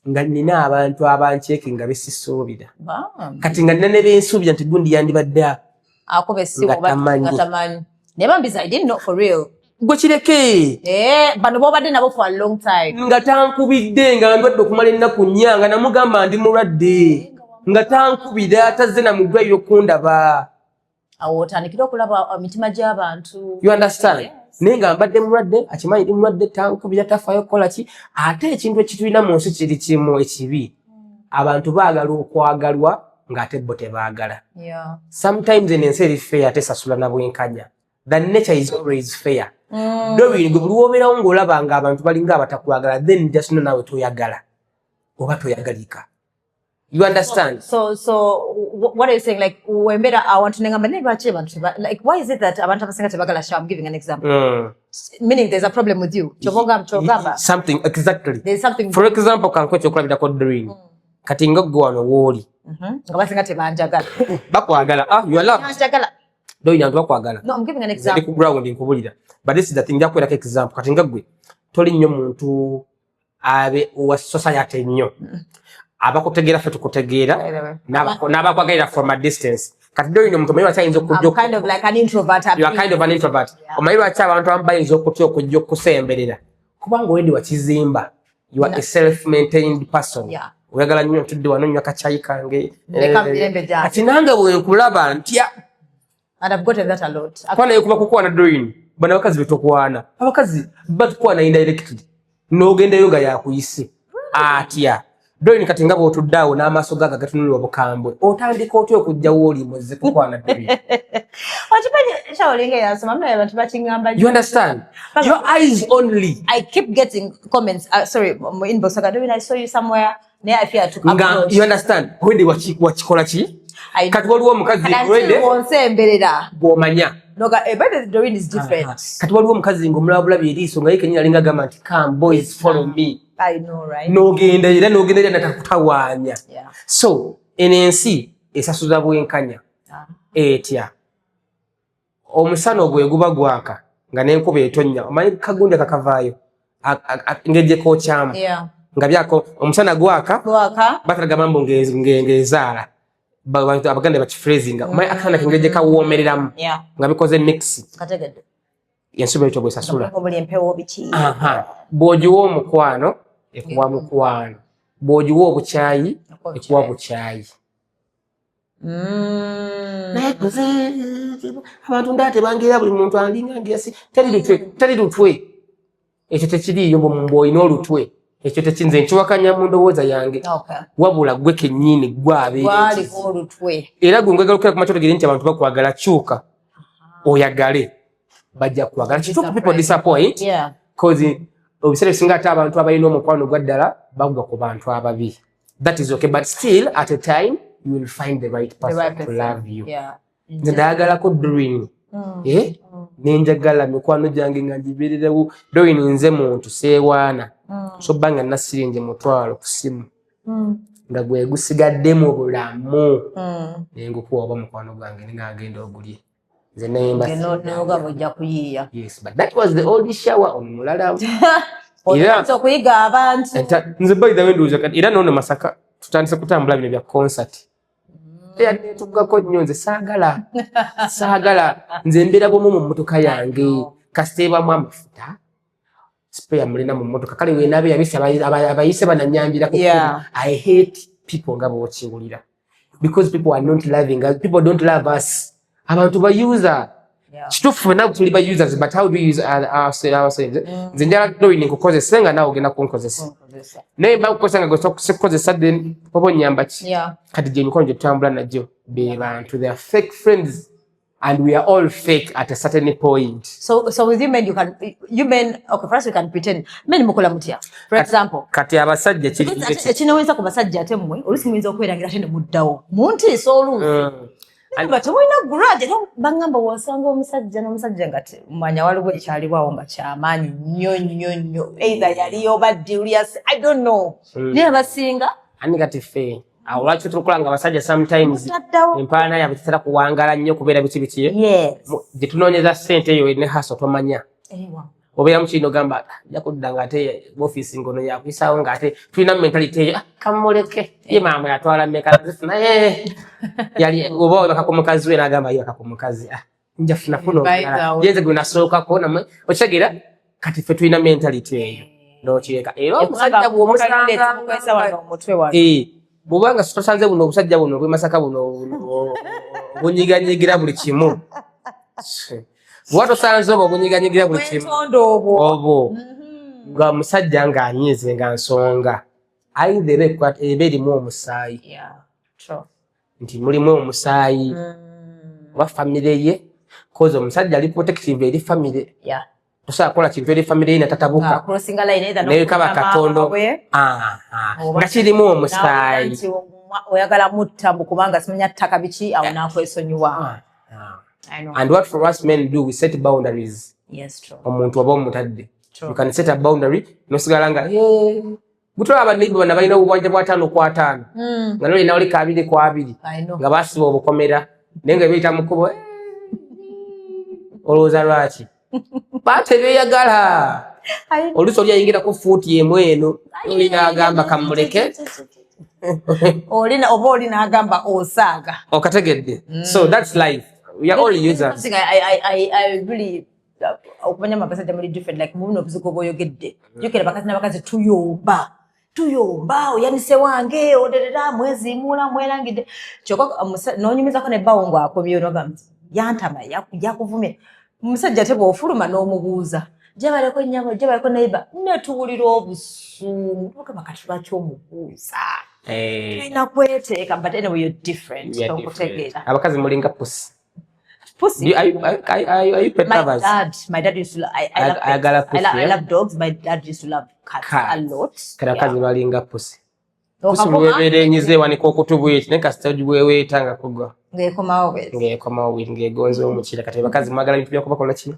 nga nina abantu abancheki nga besisuubira kati nga nina ne bensuubira nti gundi yandibadde akobe sibo batamanyi never be I didn't know for real gwe kireke bano bobadde nabo for a long time nga tankubidde nga ndwadde okumala ennaku nnya nga namugamba ndi mulwadde nga tankubira tazze na mugwayo okundaba awotandikira okulaba mitima gy'abantu. You understand? Nenga mbadde mulwadde akimanyi ndi mulwadde tankubira tafayo kola ki ate ekintu ekitulina mu nsi kiri kimu ekibi abantu baagala okwagalwa ng'ate bo tebaagala. Sometimes ensi eri fair tesasula na bwenkanya. The nature is always fair. Doreen gwe buli wobeerawo ng'olaba nga abantu balinga abatakwagala then just know nawe toyagala oba toyagalika. You understand? So what are you saying? Like, I want to like, why is it that abantu abasinga tebagala show? I'm giving an example. Meaning there's a problem with you. Something, exactly. There's something. For example, can kwete okulabira ko Doreen. Kati nga gwe wano wooli. Abasinga tebanjagala. Bakwagala. You are loved. Banjagala. Doreen antu bakwagala. No, I'm giving an example. Ndi ku ground nkubulira. But this is the thing like example. Kati nga gwe toli nnyo muntu abe wa society nnyo. Abakutegeera fe tukutegeera n'abakwagalira from a distance kati Doreen omuntu omanyi lwaki okujja kind of like an introvert. You are kind of an introvert. Omanyi lwaki abantu abamu bayinza okutya okujja okusemberera kubanga wendi wakizimba. You are a self-maintained person. Oyagala nnyo ntudde wano nnywa kacayi kange kati nange bwenkulaba ntya and I've gotten that a lot. Kwana yekuba kukwana Doreen bana abakazi betokwana abakazi batukwana indirectly n'ogendayo nga yakuyise atya Doreen kati nga bw'otuddawo n'amaaso gaga gatunulira obukambwe otandika otya okujja wooli muze kukwana Doreen. You understand? Your eyes only. I keep getting comments. Sorry, my inbox. Doreen, I saw you somewhere. I fear to approach. You understand? Wende wachikola chi? Kati waliwo omukazi wende bw'omanya. No, but Doreen is different. Kati waliwo omukazi ng'omulabulabye eriiso nga ye kenyini alinga agamba nti come boys follow me. I know, right? N'ogenda natakutawaanya. So ensi esasuza bwenkanya etya omusana ogwo guba gwaka nga n'enkuba etonnya omanyi kagunde kakavaayo ng'ejjeko kyamu nga byako omusana gwaka batalaga mambo ng'ezaala abaganda bakifreezinga omanyi akasana kengejje kawoomereramu nga bikoze mix ensuba ekyo bwesasula bw'ogiwa omukwano ekuwa mukwano bw'ogiwa obukyayi ekuwa bukyayi. Abantu ndate bangira buli muntu alinga ngiasi tali lutwe ekyo tekiriyo mbwoyina olutwe ekyo tekinze nkiwakanya mu ndowooza yange wabula gwe kennyini gwabeere era gwe ngwegalukira ku makyotegere nti abantu bakwagala kyuka oyagale bajja kwagala kituufu people disappoint cause obiseera bisinga ate abantu abalina omukwano gwa ddala bagwa ku bantu ababi. That is okay, but still at a time you will find the right person to love you. Nze ndayagalako Doreen nenjagala mikwano gyange nga ngibeererewo Doreen nze muntu seewaana so bbanga nasirinje mutwalo ku simu nga gwe gusigadde mu bulamu nengukuwa oba mukwano gwange nengagenda ogulye. nze nemba noga bojja kuyiya. Yes, but that was the old shower on mulala. Era kuyiga abantu. Nze by the way nduza kati era none Masaka tutandise kutambula bino bya concert. Tugako nnyo nze saagala nze mbera bomu mu mmotoka yange kasiteba mu amafuta spare mulina mu mmotoka kale we nabe yabise abayise bananyambira I hate people nga bokiwulira because people are not loving us, people don't love us, abantu ba user kitufu na tuli ba users, but how do we use ourselves? Nze njala doing nkukozesa nga nawe ogenda kunkozesa naye bakukozesa nga gosokukozesa then popo nyamba ki kati je mikono gye tutambula najjo be bantu, they are fake friends and we are all fake at a certain point. So with you men okay, first we can pretend men mukola mutya for example kati abasajja kinaweza ku basajja ate mmwe olusi muyinza okwerangira tende muddawo munti so olusi but wina grudge bangamba wasanga omusajja n'omusajja nga manya waliwo ekyalibwawo nga kyamaanyi nnyo either yali obadde Julius I don't know naye basinga ani kati fe awulaki tukola nga basajja sometimes empaana yabe tetera kuwangala nnyo kubeera biki gye tunoonyeza ssente eyo ne haso tomanya obeera mukino gamba yakudda nga ate office ngono yakwisawo nga ate tulina mentality eyo kamuleke ye maama yatwala mmeka naye yali oba bakakomukazi we n'agamba ye bakakomukazi njafuna funo yenze gwe nasooka kuona okitegeera kati ffe tulina mentality eyo n'okireka era omusajja bw'omusanga bw'obanga tusanze buno obusajja buno bwe Masaka buno bunyiganyigira buli kimu bw'ato sanze obwo bunyiganyigira buli kimu obwo nga musajja ng'anyize nga nsonga ayidhere eba erimu omusaayi nti mulimu omusaayi oba famire ye koza omusajja ali protective eri famire tosobola kukola kintu eri famire ye natatabuka naye kaba katondo nga kirimu omusaayi oyagala mutta kubanga simanya ttaka biki awo n'akwesonyiwa. And what for us men do, we set boundaries. Yes, true. Omuntu aba omutadde. You can set a boundary nosigala nga butwa abanibu bana balina obwanja bwa 5 kwa 5 nga noli nawuli ka 2 kwa 2 nga basiba obukomera nenga biyita mukubo olowooza lwaki bate beyagala oluso lyayingira ku fuuti emu eno olina agamba kamuleke olina agamba osaaga okategedde. So that's life. We are all users. I really okumanya mabasajja muri different like muno buzuko boyogedde jukira bakazi n'abakazi tuyomba oyanise wange oderera mwezi mula mwerangide kyokka nonyumiza ko ne bawongo akomyo nogamze yantama yakuvumye musajja tebo ofuluma n'omubuuza jabaleko nyabo jabaleko neiba netuwulira obusumu bakatula ky'omubuuza ina kweteeka but anyway you're different. Abakazi mulinga pussy. Pussy. Are you pet lovers? My dad used to I love dogs. My dad used to love cats a lot. Kazi balinga pussy. Pussy wewe nyize waniko kutubuye ne kastage wewe tanga kugwa. Ngekoma we ngegonzo omukira kati bakazi magala bintu bya kubakola kino.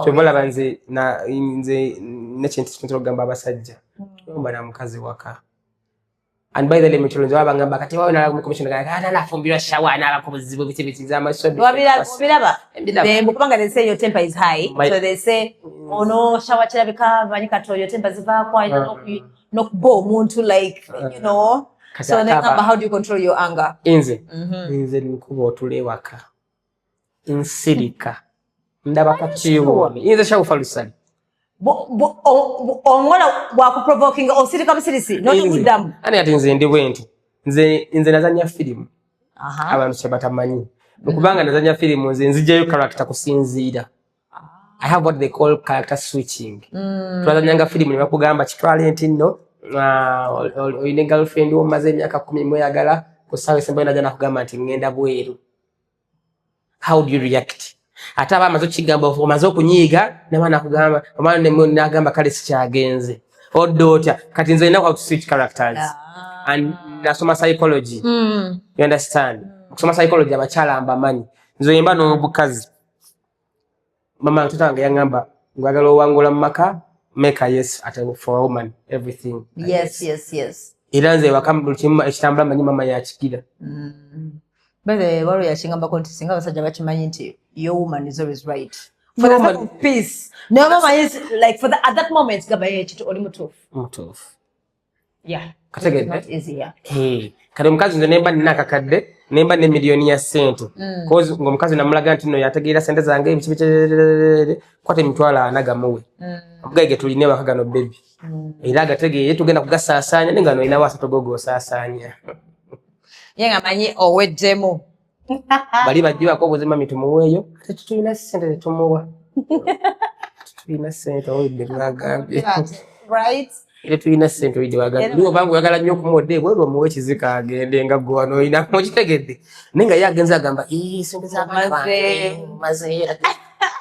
Kyobola banze na nze ne kintu ky'ogamba abasajja. Yomba na mukazi waka. And by the way, mchulunzi wabangamba kati wawe nala commission kana nafumbirwa shawa nala kubuzibu biti za mashobi. Wabira kubanga they say your temper is high. So they say ono shawa kirabika banyika to your temper ziva kwa no bo muntu like you know. So then how do you control your anger? Inze nikuba otule waka. Insirika. Ndabaka chiwo. Inze shawufalusani. Ongola wakuprovoking osirika busirisi noti kudamu ani ati nze ndi bwenti nze nazanya film abantu kyebatamanyi okubanga nazanya film nze nzijayo character kusinziira. I have what they call character switching. Twazanyanga film ne bakugamba talent nno oyine girlfriend omaze emyaka 10 mweyagala kusawe sembe najana kugamba nti ngenda bweru. How do you react? Ata bamazo kigamba omazo kunyiga nabana kugamba omwana ne nagamba kale sikyagenze odota kati nze ina how to switch characters and nasoma psychology. You understand? Kusoma psychology abachala ambamanyi nze yimba no bukazi mama tutange yangamba ngwagala owangula maka make a yes at for a woman everything. Yes. Iranze wakambulchima ekitambula manyi mama ya chikira. Bale waro yachingamba konti singa basajja bakimanyi nti your woman is always right. For the sake of peace. No mama is like for at that moment gaba yechi oli mutufu. Yeah. Kategedde. Not easy, yeah. Kale omukazi nze nemba nina akakadde nemba ne milioni ya sente. Cause ng'omukazi namulaga nti no yategeera sente zange ebici kwate emitwalo anagamuwe. Omugage tuline bakagano baby. Era agategeeye tugenda kugasaasaanya nenga no ina wasa togogo osaasaanya. Yenga manyi oweddemu. Bali bajjiwa ko buzima mitumuweeyo tetulina sente tumuwa. Tulina sente oyidde bagambye. Right? Ile tulina sente oyidde bagambye. Niwo bangu yagala nnyo kumodde bwe muwe kizika agende nga gwe wano ina mukitegedde. Nenga yagenze agamba sente za maze.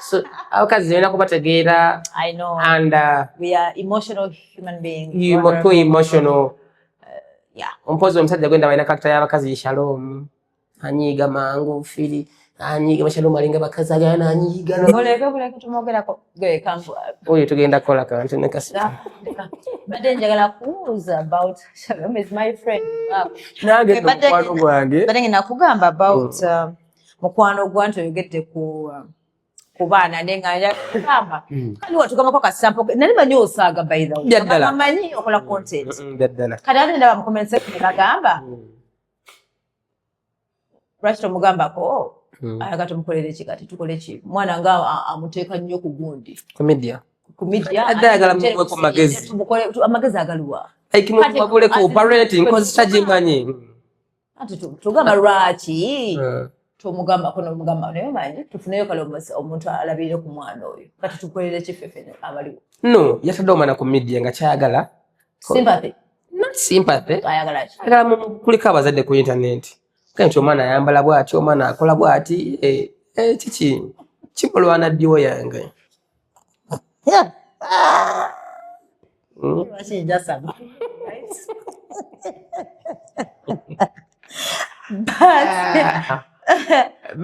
So abakazi zena kubategeera. I know. And we are emotional human beings. Too emotional. Yeah. Ompozi omusajja gwenda balina kakita y'abakazi Shalom. Anyiga mangu fili. Anyiga Shalom alinga bakazi agana anyiga. Oleka tumogerako gwe kampu. Oyo tugenda kola kantu ne kasi. But njagala kuuza about Shalom is my friend. Nange mukwano gwange. But nakugamba about mukwano gwantu oyogedde ku baana nenga kugamba kali watugamba ko kasampo nali manyi osaaga by the way manyi okola content daddala kali ndaba mu comment section bagamba Rachel mugamba ko ayaga tumukolere kikati tukole ki mwana nga amuteeka nnyo ku gundi kumedia adagala mu ko magezi tumukole amagezi agaluwa aikimu bagule ko parenting cause tajimanyi ati tugamba Rachi mugamba kono mugamba naye manyi tufuneyo kale omuntu alabire ku mwana oyo kati tukolere kifefe abaliwo no yatadoma na comedian nga kyagala sympathy not sympathy ayagala mu kulika abazadde ku internet kanti omwana ayambala bwati omwana akola bwati kiki kimulwana ddiwo yange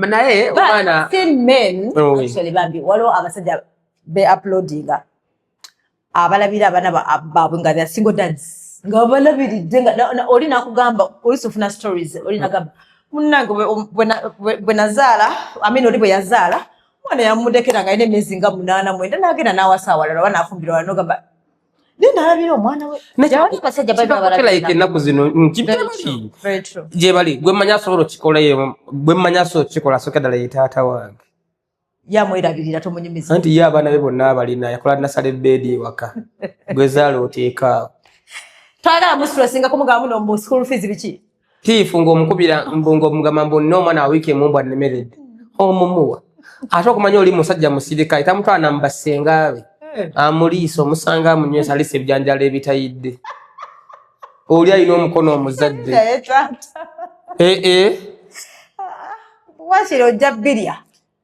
naye omwana men actually bambi waliwo abasajja be uploadinga abalabira abaana baabwe nga they are single dads nga balabiridde nga oli nakugamba oli sofuna stories oli nagamba munnange bwe nazaala amini oli bwe yazaala mwana yamudekera nga ine emyezi nga 8 nagenda n'awasa awalala wanafumbira wala nogamba nenda alabira omwana we jawali abasajja balabira ennaku zino gye bali gwe mmanyi asobola okikola gwe mmanyi asobola okikola asooka ddala ye taata wange yamwerabirira tomunyumiza anti ye abaana be bonna abalina yakola nasala ebbeedi ewaka gwe zaala oteekaawo twagala musitresinga kumugamba muno mu school fees biki tiifu ng'omukubira ng'omugamba mbonna omwana wa wiiki emu mbw annemeredde omumuwa ate okumanya oli musajja musirikale tamutwala mu bassenga be amuliisa omusanga amunywesa alisa ebyanjala ebitayidde oli alina omukono omuzadde wakiri ojja birya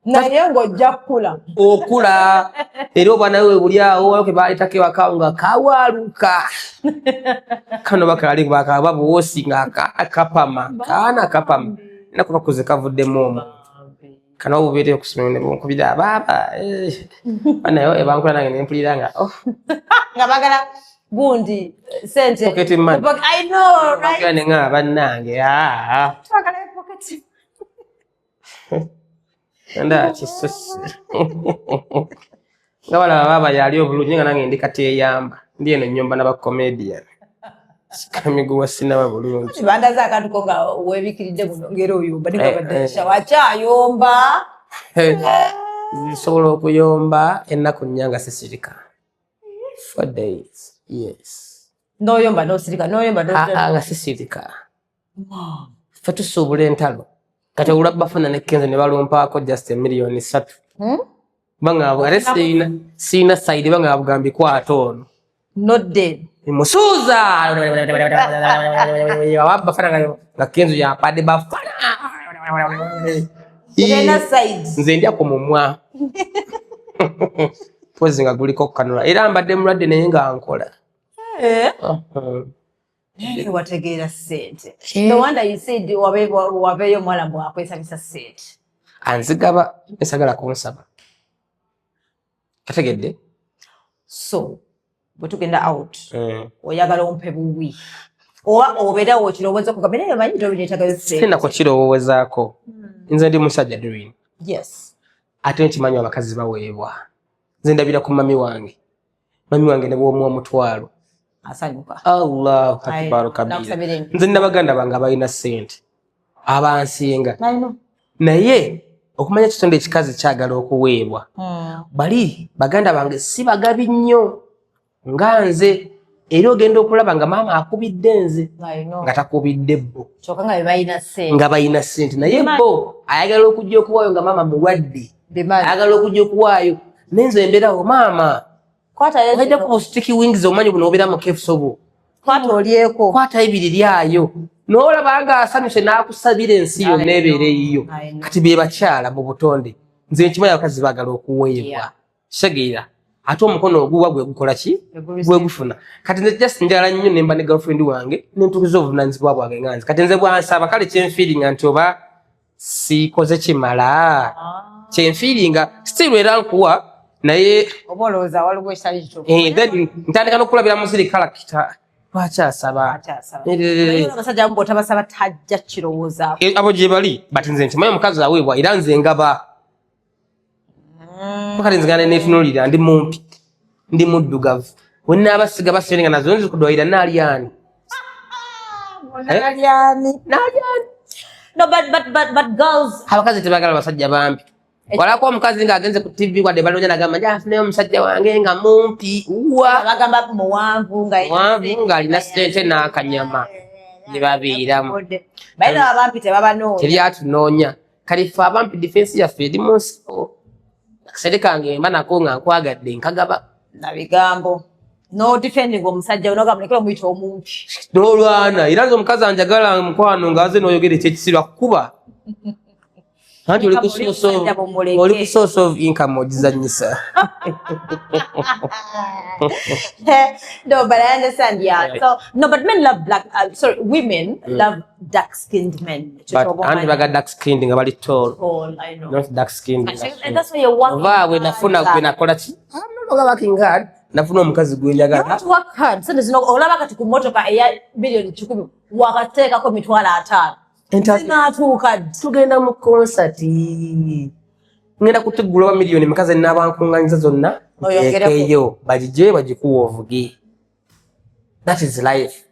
naye ng'ojja kukula okula era obwana we buli awo ke baletako ewaka nga kawaaluka kano bakali bakaba boosi nga akapama kaana kapama naku kakuze kavuddemu omwo kana obubeere okusomera ne bonkubira baba banayo ebankula nange nempulira nga nga bagala gundi sente pocket money I know right nga nenga bannange twagala pocket nda kisusi nga balaba baba yali obulungi nga nange ndi kati eyamba ndi eno nnyumba n'abakomedian sikamiguwa sinaba bulungi bandaza akantu ko nga webikiridde buno ngero oyomba ndikabadde wakyayomba zisobola okuyomba ennaku nnyanga sisirika 4 days yes noyomba nosirika noyomba nga sisirika fe tusuubula entalo kati olula bafuna nekkenze ne balumpaako just emiliyoni 3 bangaabu ate siina saidi bangaabu gambi kwata ono not dead musuuza wabafana nga kenzo yampadde bafana nze ndyako mumwa pozi nga guliko kukanula era mbadde mulwadde naye nga nkola wategeera sente no wonder you said wabeeyo omwala bwakwesabisa sente anzigaba esagala kunsaba kategedde so bwe tugenda out oyagala ompe buwi obera wo kirowooza kugamba naye manyi dominate agayo sina ko kirowoozaako nze ndi musajja Doreen yes ate nkimanyi abakazi baweebwa nze ndabira ku mami wange ne bw'omuwa mutwalo asanyuka Allahu akbar kabira nze nabaganda bange abalina ssente abansinga naye okumanya kitonde ekikazi kyagala okuweebwa bali baganda bange si bagabi nnyo nga nze era ogenda okulaba nga maama akubidde nze nga takubidde bo nga balina ssente naye bo ayagala okujja okuwaayo nga maama mulwadde ayagala okujja okuwaayo nenze embeerawo maama wajja ku sticky wings omanyi buno obeera mu kefusobo kwata ebiri lyayo n'olaba nga asanyuse n'akusabira ensi yonna ebeera eyiyo kati be bakyala mu butonde nze nkimanyi abakazi baagala okuweebwa kitegeera ate omukono oguwa gwe gukola ki gwe gufuna kati nze just njala nnyo nemba ne girlfriend wange nentukiza obuvunaanyizibwa bwange nga nze kati nze bwansaba kale kyenfiiringa nti oba siikoze kimala kyenfiiringa still era nkuwa naye obolooza waliwo ekitali kito then ntandika n'okulabira muziri kalakita lwaki asaba abasajja bambo tabasaba tajja kirowoozaako abo gye bali bati nze nkimanyi omukazi aweebwa era nze ngaba kati nzigana netunuulira ndi mumpi ndi muddugavu wenaabasiga baserenga nazo nzikudwalira nalyani abakazi tebagala basajja bampi walako omukazi ng'agenze ku TV wadde balonja nagamba nja afuneyo omusajja wange nga mumpi bagamba muwanvu ng'alina ssente n'akanyama ne babeeramu balina abampi tebabanoonya teryatunoonya kalife abampi difensi yaffe eri mu nsiko akasere kange mba nako nga nkwagadde nkagaba na bigambo no defending omusajja onogamba nekera omuyita omumpi n'olwana era nze omukazi anjagala mukwano ng'aze n'oyogera ekyekisirwa kuba anti oli ku source of income ogizanyisa no but I understand so no but men love women love dark skinned men anti baga dark skinned nga bali tall I know not dark skinned and that's why you're working we nafuna gwe nakola ki I'm not working hard nafuna omukazi gwe njagala not work hard so there's no olaba kati ku motoka eya million 10 wakateekako mitwalo 5 Natuuka tugenda mu concert ngenda kutegula miliyoni mikazi n'abankunganyiza zonna ekeyo bagije bagikuwa ovuge that is life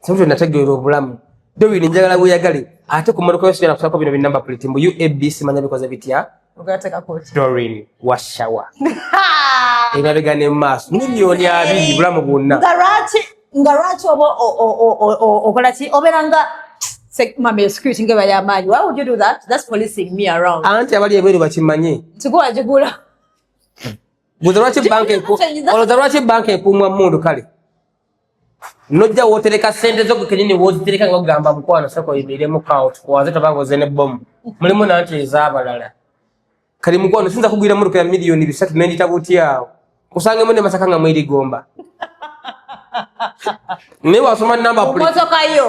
sinzo nategeera obulamu Doreen njagala bweyagale ate ku motoka yose nakusako bino binamba plate mbu UABC manya bikoze bitya ugateka koti Doreen washawa inabega ne mass miliyoni 2 bulamu bwonna ngarachi okola ki oberanga mama security ngeba ya maji why would you do that that's policing me around anti abali ebweru bakimanye tikuwa jigula Guzarwachi bank epumwa mundu kale nojja wotereka sente zo kukenini wozitereka ngogamba mukwano sako ibire mu count kwaze tabangoze ne bomb mulimo nanti ezabalala kali mukwano sinza kugwira mu ya miliyoni 3 n'endita buti yawo kusange munde masakanga mwiri gomba ne wasoma number plate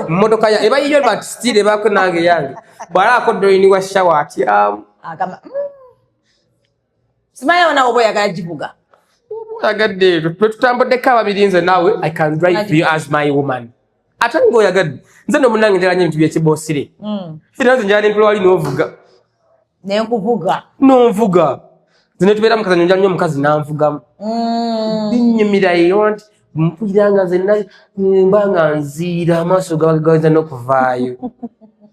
motoka ya eba yiyo but still eba ko nange yange bala ko Doreen wa shawa ati agamba simaya wana obo yagajibuga agadde tutambode kaba birinze nawe I can drive you as my woman atango yagadde nze ndo munange ndera nyintu byekibosire finanze njane ntwali novuga ne nkuvuga novuga zine tubera mukazi njanya mukazi namvuga binyimira yont mpujiranga zenna mbanga nzira amaso gagaza no kuvaayo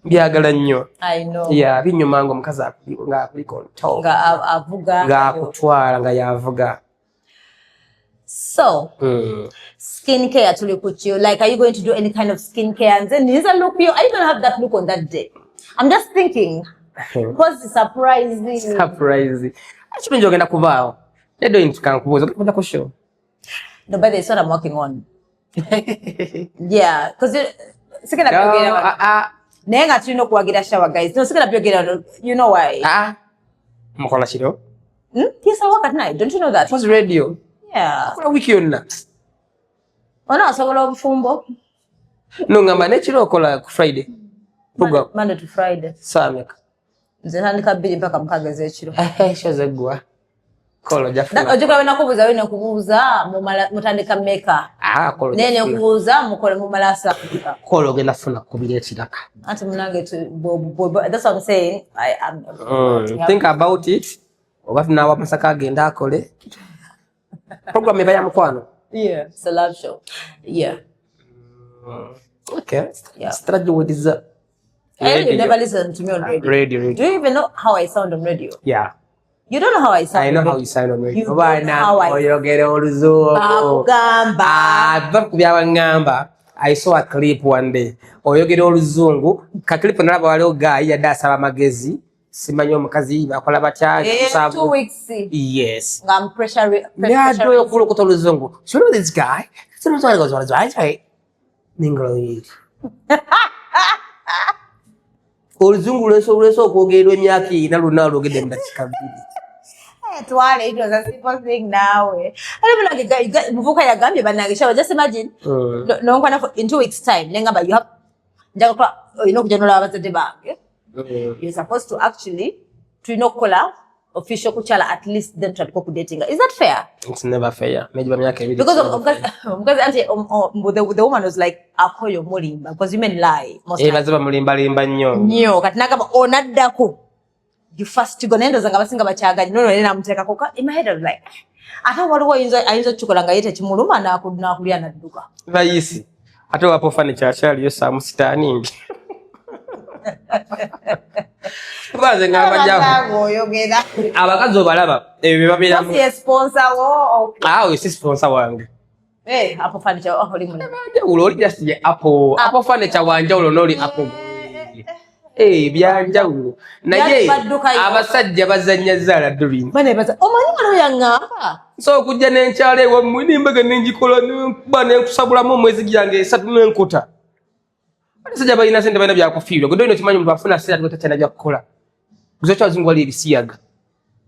byagala nnyo I know yeah binyomango mukazi nga kuli control nga avuga nga kutwala nga yavuga. So, skincare to look at you. Like, are you going to do any kind of skincare? And then, is a look you? Are you going to have that look on that day? I'm just thinking. Because it's surprising. Surprising. Actually, you're going to cover. They're doing to come to show. No, but it's what I'm working on. Yeah, because second up, Nenga tu no kuagira shower, guys. No, second up, you know why? Mokola shiro. Yes, I work at night. Don't you know that? What's radio? Yeah. Kuna wiki yonna. Ona sobola obufumbo. No ngamba nechiro okola ku Friday. Puga. Monday to Friday. Sameka. Nze nandika 2 mpaka mukageze ekiro. Shoze gwa. Kolo jafuna. Ojukula wena kubuza wena kubuza mutandika meka. Kolo. Nene kubuza mukole mumalasa. Kolo genda funa kubile chidaka. Ati munange to that's what I'm saying. I am think about it. Obatu na wapasaka agenda akole. Program eba ya mkwano. Yeah, it's a live show. Yeah. Okay. Yeah. Strategy with this. You never listen to me on radio. Radio. Do you even know how I sound on radio? Yeah. You don't know how I sound. I know how you sound on radio. You don't know how I sound. I saw a clip one day. Oyogere oluzungu. Ka clip nalaba wale guy yada asaba magezi. Simanyi omukazi bakola batya. 2 weeks. Yes. Ngam pressure. Yeah, do you kulo kuto oluzungu. So you know this guy? So no goes right. Ningolo. Oluzungu leso okwogerwa emyaka ina lunaalo ogedde mudakika 2. Twale, it was a simple thing now. I don't know, like, Muvuka Yagami, but Nagisha, just imagine, no one in 2 weeks' time, Lengaba, you have, you know, General at the bank. You're supposed to actually, to know, color, official Kuchala, at least then try to cook dating. Is that fair? It's never fair. Because auntie, the woman was like, I'll call you Mulimba, because women lie. Nyo. Katinaka, onadako. You first go nendo zanga basinga bachaga no nena muteka koka in my head I was like ata waliwo ayinza chukolanga yete chimuluma na kulya na duka bayisi ata wapo fani chachali yo samu sitaningi baze ngaba jawo yogeda abakazo balaba ebibabira mu sponsor wo we si sponsor wange hapo fani cha oli mun uloli just je hapo fani cha wanja ulonoli hapo byanjawulo naye abasajja bazanya zala durin bane baza omanyi wano yangamba so kujja n'enkyalo ewa nimbaga nenjikola n'enkuba n'enkusabulamu omwezi gyange 3 n'enkota abasajja balina sente balina byakufiirwa gwe ino kimanyi omuntu afuna sente ate takyana byakukola guzo kyazungu wali ebisiyaga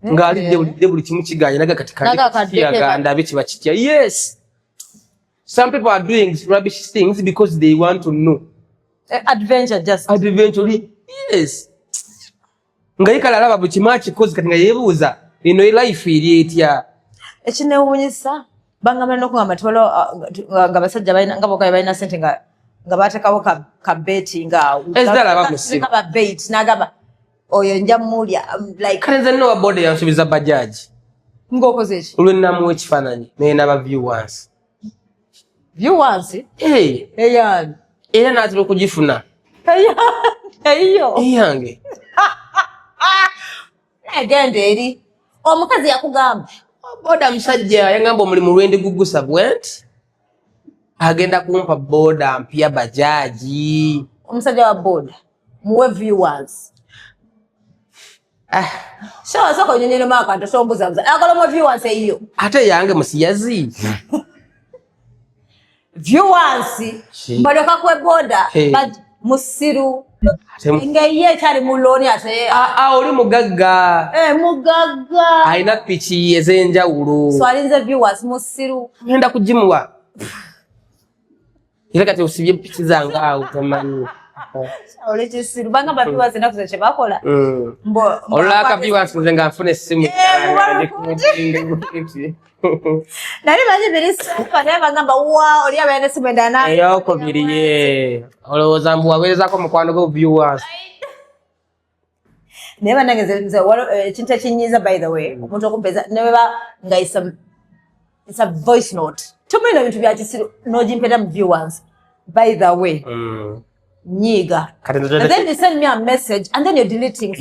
ng'alidde buli kimu kigaanye naga kati kasiyaga ndabe kiba kitya. Yes, some people are doing rubbish things because they want to know adventure. Yes. Ngayikala laba bukimachi kozi kati ngayebuza ino life iri etya ekinewunyisa bangamba nokugamba tolo ngabasajja bayina ngaboka bayina sente nga batekawo ka beti nga ezdala bamusiba ba bait nagamba oyo nja mulya like kanze no body yansubiza bajaji ngokoze eki ulwenna mu ekifananyi nena ba viewers eyan era natiro kujifuna eyo eyange agende eri omukazi yakugamba boda musajja yangamba omulimu lwende gugusa bwent agenda kumpa boda mpya bajaji omusajja wa boda muwe viewers shawa soko nyenyele maka ntosombuza akala mu viewers eyo ate yange musiyazi viewers mbadoka kwe boda but musiru ngeye cyari muloni ate oli mugagga mugagga aina pichi ezenjawulo so alinze viewers musiru ngenda kujimuwa ile kati usibye pichi zanga au tamanyi ole chisiru banga ba viewers nakuze chebakola mbo olaka viewers nzenga mfune simu nari baje birisa kale bagamba wa oli abene simenda na yoko biriye oloza mbu waweza ko mukwano go viewers neba nangeze walo chinta chinyiza by the way umuntu okumpeza neba ngaisa it's a voice note tumena bintu bya chisiru no jimpeda viewers by the way nyiga and then they send me a message and then you're deleting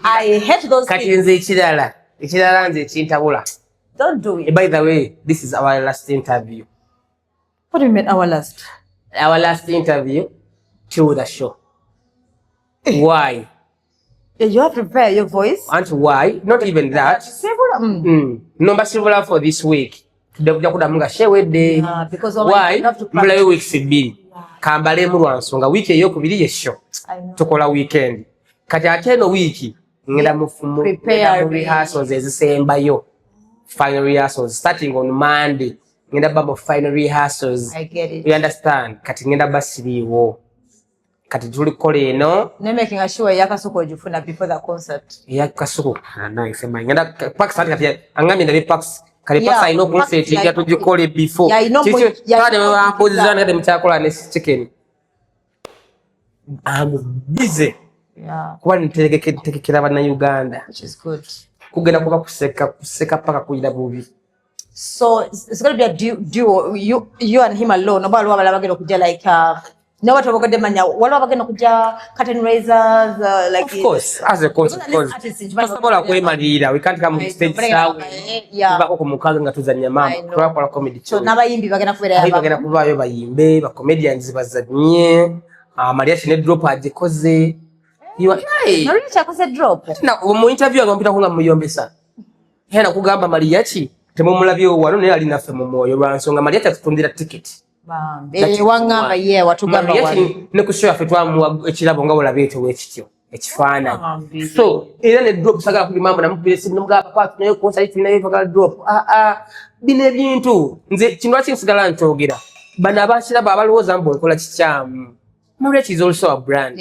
I hate those katinze ikirala nze kintabula. Don't do it. By the way, this is our last interview. What do you mean our last? Our last interview to the show. Why? You have to prepare your voice. And why? Not even that. Number several for this week. Because why? Mula weeks ibiri. Kambale mu lwansonga week eyokubiri ye show. Tukola weekend. Kati ate no week ngenda mufumu prepare rehearsals ezisembayo. Final rehearsals starting on Monday. Ngenda babo final rehearsals. I get it. You understand? Kati ngenda basiriwo. kati tuli kola eno ne making sure yakasuko ojufuna before the concert yakasuko na isema ngenda packs kati angamye ndabe packs kali packs ino concert ya tujikole before kale wabuzana kati mtakola ne chicken busy kuba ntegekera bana Uganda which is good kugenda kuba kuseka paka kuyira bubi. So it's going to be a duo, you and him alone. Nobody will ever get to like no what about the mania? What about going to curtain raisers? Like of course, as a concert, first of all, we can't come on stage now. Yeah, bako kumukaga ngatuzanya mama. Tukora comedy show. So nabayimbi bagenda kubera aba. Bagenda kubayo bayimbe, ba comedians bazanye. Maria Shine drop agikoze. You are Maria chakoze drop. Na mu interview ngampita kunga muyombesa. Hena kugamba Maria chi temumulabyo wano ne ali nafe mu moyo lwansonga Maria tatutundira ticket. Wangamba ye watugamba wali ne kushoya fetwa mu ekirabo nga olabete wekityo ekifana so era ne drop sagala kuli mambo na mubire simu mugaba part nayo concert nayo fakala drop bine bintu nze kinwa kinsigala ntogera bana abashira babaloza mbo nkola kikyamu Maria is also a brand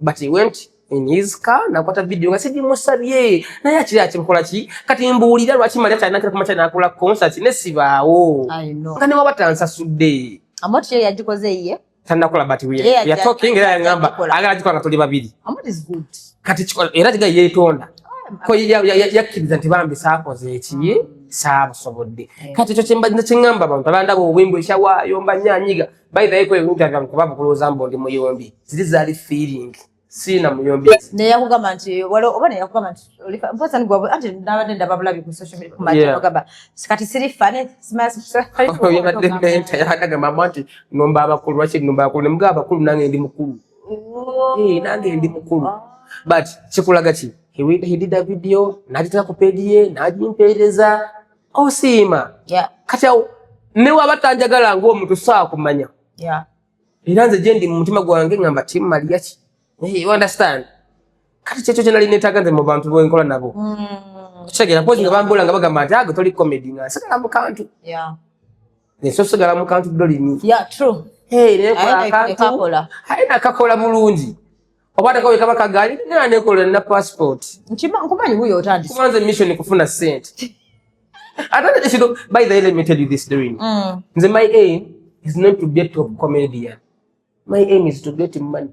but he went in his car na kwata video ngasidi musabye na yakiri akimkola ki kati mbuulira lwaki Maria tanakira kumacha nakola concert ne sibaawo kane wabatansa sudde amoti yagikoze iye tanakola but we are talking era ngamba agala jikwa katoli babiri amoti is good kati chiko era jiga yetonda ko yakiriza ntibambi sakoze ekiye sabusobodde kati cyo chemba ndachingamba abantu abanda bo wimbo ishawa yomba nyanyiga by the way ko interview kubaba kuloza mbo ndi muyombi zilizali feeling sina muyombi ne yakugamba nti walo obane yakugamba nti mposa ngwa ante ndabadde babula ku social media kumacha bagamba sikati siri fane smash yadaga mama nti nomba abakulu wachi nomba abakulu mga abakulu nange ndi mukulu nange ndi mukulu but chikulaga chi he did a video najitaka ku page ye najimpereza osima kati ne wabatanjagala ngo omuntu saa kumanya iranze je ndi mutima gwange ngamba team Maria chi you understand kati checho chenali netaganze mu bantu bo enkola nabo chegera pose ngabambula ngabagamba nti ago toli comedy nga sagala mu kantu neso sagala mu kantu doli ni true ne kwa kantu haina kakola bulungi obata ko kama kagali ne kola na passport nkumanyi huyo otandise kumanza mission kufuna cent atanda shido by the way let me tell you this Doreen my aim is not to get top comedian my aim is to get money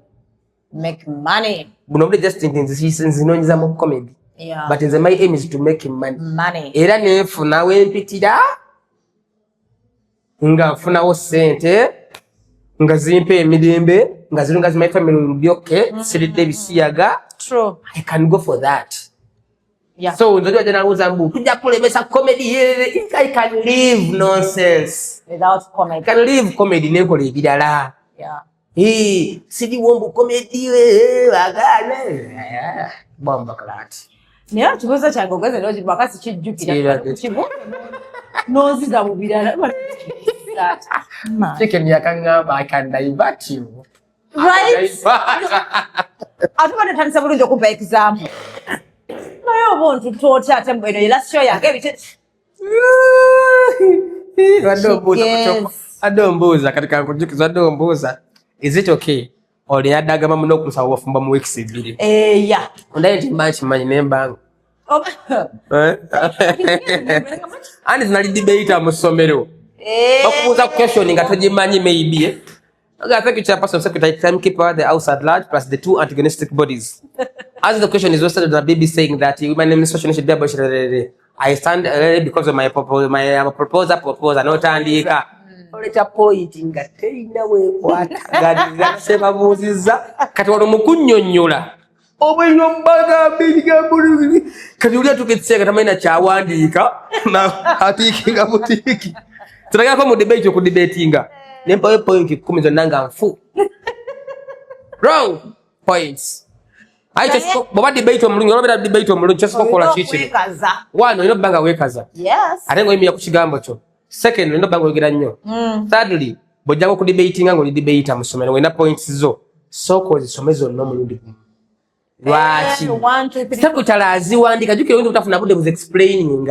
make money. Bunombe just in the seasons inonyiza mu comedy. But my aim is to make money. Era nefuna wempitira nga funa wo sente nga zimpe emirembe nga zirunga my family will be okay. Silide bisiyaga. True. I can go for that. So ndojo jana uzambu tujja kulemesa comedy I can live nonsense without comedy. I can live comedy nekola ebirala. Sidi wombu comedy wagane bomba kalati ne tukoza chango gaze loji bakasi kijukira kibo nozi za mubirana chicken yakangamba I can divert you right atubane tanisa bulunjo kupa example nayo bontu tota atembo eno last show yange bite adombuza katika kujukiza adombuza. Is it okay? Or the other gama muno kusa wafumba mu weeks ibiri. Undaye timbachi manyi nemba. And is na debate amusomero. Bakubuza question nga tojimanyi maybe. I think it's a person secretary timekeeper the house at large plus the two antagonistic bodies. As the question is listed the baby saying that my name is social should be I stand because of my proposal not andika. Oleta point nga teina we kwata gadi sema muziza kati wano mukunyonyola obwenyo mbaga biga buli kati uli tukitseka tamaina cha wandika na atikinga butiki tutaga ko mu debate ku debatinga nempa point 10 zonanga mfu wrong points I just boba debate omulungi olobera debate omulungi just kokola chichi wano ino banga wekaza atengo imi ya kuchigambo cho. Second, ndo bango yogera nnyo. Thirdly, bojjago ku debatinga ngo debate amusomero wena points zo. Soko zisomezo no mulundi. Lwaki? Sitabu talaziwandika jukira windi kutafuna bude was explaining.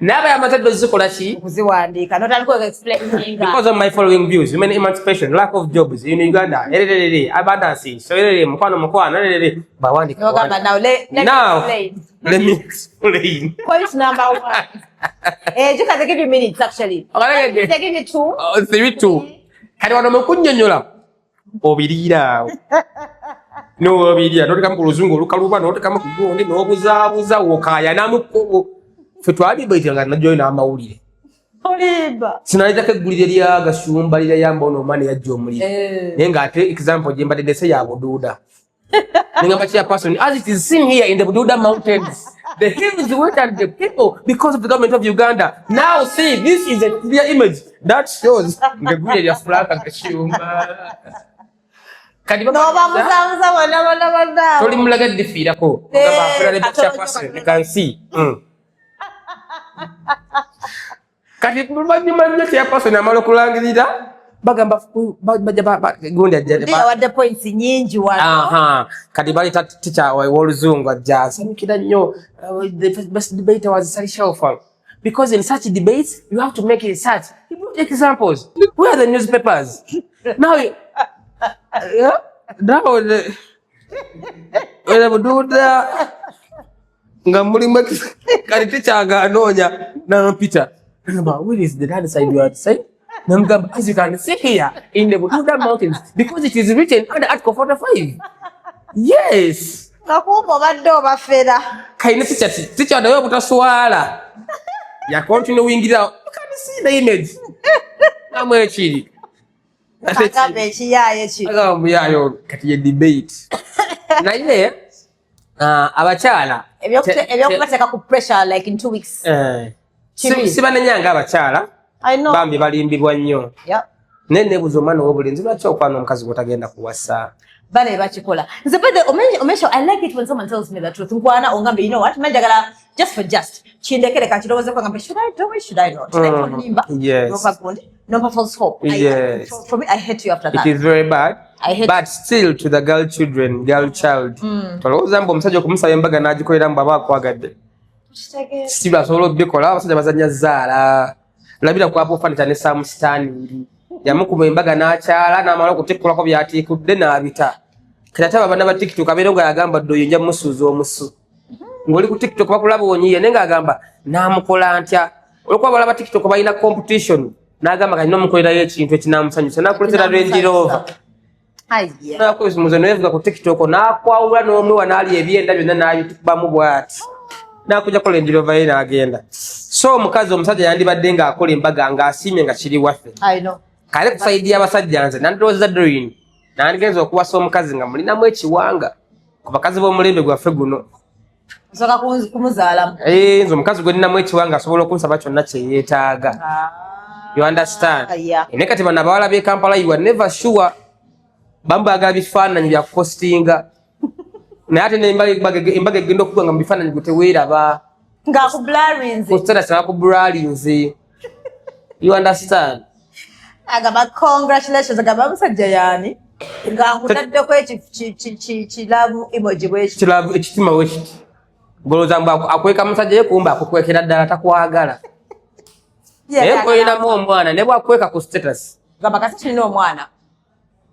Naba yamazadde zikola ki? Kuziwandika. Not aliko explaining. Because of my following views, women emancipation, lack of jobs in Uganda, abundance, so mukwana, bawandika. Now let me explain. Point number 1. You can give you minutes actually. They give you 2. 3. Kati wano mukunnyonnyola obirira. No obirira noteka mu luzungu olukaluba noteka mu kugonde n'obuzaabuza wokaya namukubo. Ffe twalibayitanga na join amawulire. Oliba. Sinaleta keggulire lya gasumba lya yamba ono mani yajja omulire. Naye ng'ate example gye mbadde dese ya Bududa. Ningamba kya person as it is seen here in the Bududa mountains. The hills wait and the people because of the government of Uganda. Now see, this is a clear image that shows the good ya flag and the shumba. Kadiba no bamuzamza. Toli mulaga defeat ko. Ngaba after the picture person you can see. Kadiba manya kya person amalo kulangirira. Bagamba gundi ajja wadde points nyingi wano. Kati bali teacher w'oluzungu ajja asanyukira nnyo. The best debate was Sally Shelford. Because in such debates you have to make research. You put examples. Where are the newspapers? Now now the Bududa nga mulimu kati teacher aganoonya n'ampita. Where is the other side you are saying? As you can see here in the Bududa mountains, because it is written under Article 45. Yes. Kakumbo badde obafera. Kaine teacher nawe butaswala. Ya continue wingira. You can see the image. Namwe chiri. Akabe ekiyaye ki. Akabe yayo kati ye debate. Na ile abakyala ebyokubateka ku pressure like in 2 weeks. Sibananyanga abakyala. I know. Bambi balimbibwa nnyo. Yeah. Nene buzomano w'obulenzi lwaki okwana omukazi gw'otagenda kuwasa. Bale bakikola. Nze pede omesho I like it when someone tells me the truth. Nkwana ongambe you know what? Manjagala just. Chindekere kachiroboze kwa ngambe should I do it? Should I not? Yes. No false hope. Yes. For me I hate you after that. It is very bad. I hate but still to the girl child. Tolowooza mbu omusajja okumusaba embaga n'agikolera mbu aba akwagadde. Si basobola obbikola abasajja bazannya zzaala. Labira kwapo fanita ne Sam Stanley. Yamukuba embaga n'akyala n'amala okutekkolako byatiikudde n'abita. Kirataba bana ba TikTok abeera nga yagamba ddoyo nja musuuza omusu. Ng'oli ku TikTok bakulaba onyiye naye ng'agamba n'amukola ntya. Olwokuba balaba TikTok balina competition n'agamba kati n'omukolerayo ekintu ekinaamusanyusa n'akuletera Range Rover. N'akozesa neevuga ku TikTok n'akwawula n'omwe wanaali ebyenda byonna n'abitubamu bw'ati. N'akujja kola Range Rover ye n'agenda. So omukazi omusajja yandibadde ng'akola embaga ng'asiimye nga kiri waffe. I know. Kale kusaidia abasajja nze nandowooza Doreen nandigenza okuwasa omukazi nga mulinamu ekiwanga ku bakazi b'omulembe gwaffe guno. Osoka kumuzaalamu. Nze omukazi gwe ninamu ekiwanga asobola okunsaba kyonna kye yeetaaga. You understand? Naye kati bano abawala b'e Kampala you are never sure. Bambaagala bifaananyi bya kupostinga. Naye ate embaga egenda okugwa nga mu bifaananyi gwe teweeraba. Ng'akublurrinze. Status ng'akublurrinze. You understand? Agaba congratulations agaba musajja yani nga nkutaddeko kilavu emoji bweki kilavu ekitima wekiti goloza mba akweka musajja ye kumba akukwekera ddala takwagala koyinamu omwana ne bwakweka ku status gamba kasi tulina omwana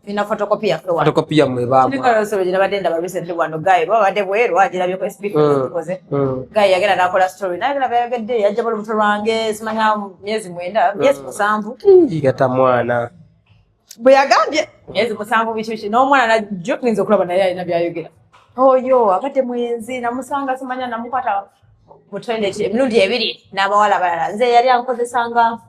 ina photocopy mwe bamwa niko jina badenda ba recently wano guy babadde bweru ajira byo SB koze guy yagenda nakola story naye nabagedde yajja bolo mutoro wange simanya myezi 9 myezi 7 igata mwana bwe yagambye myezi 7 bichichi no mwana na jokinze okulaba naye alina byayogera oyo akate mwenzi namusanga simanya namukwata mu toilet emirundi ebiri n'abawala balala nze yali ankozesanga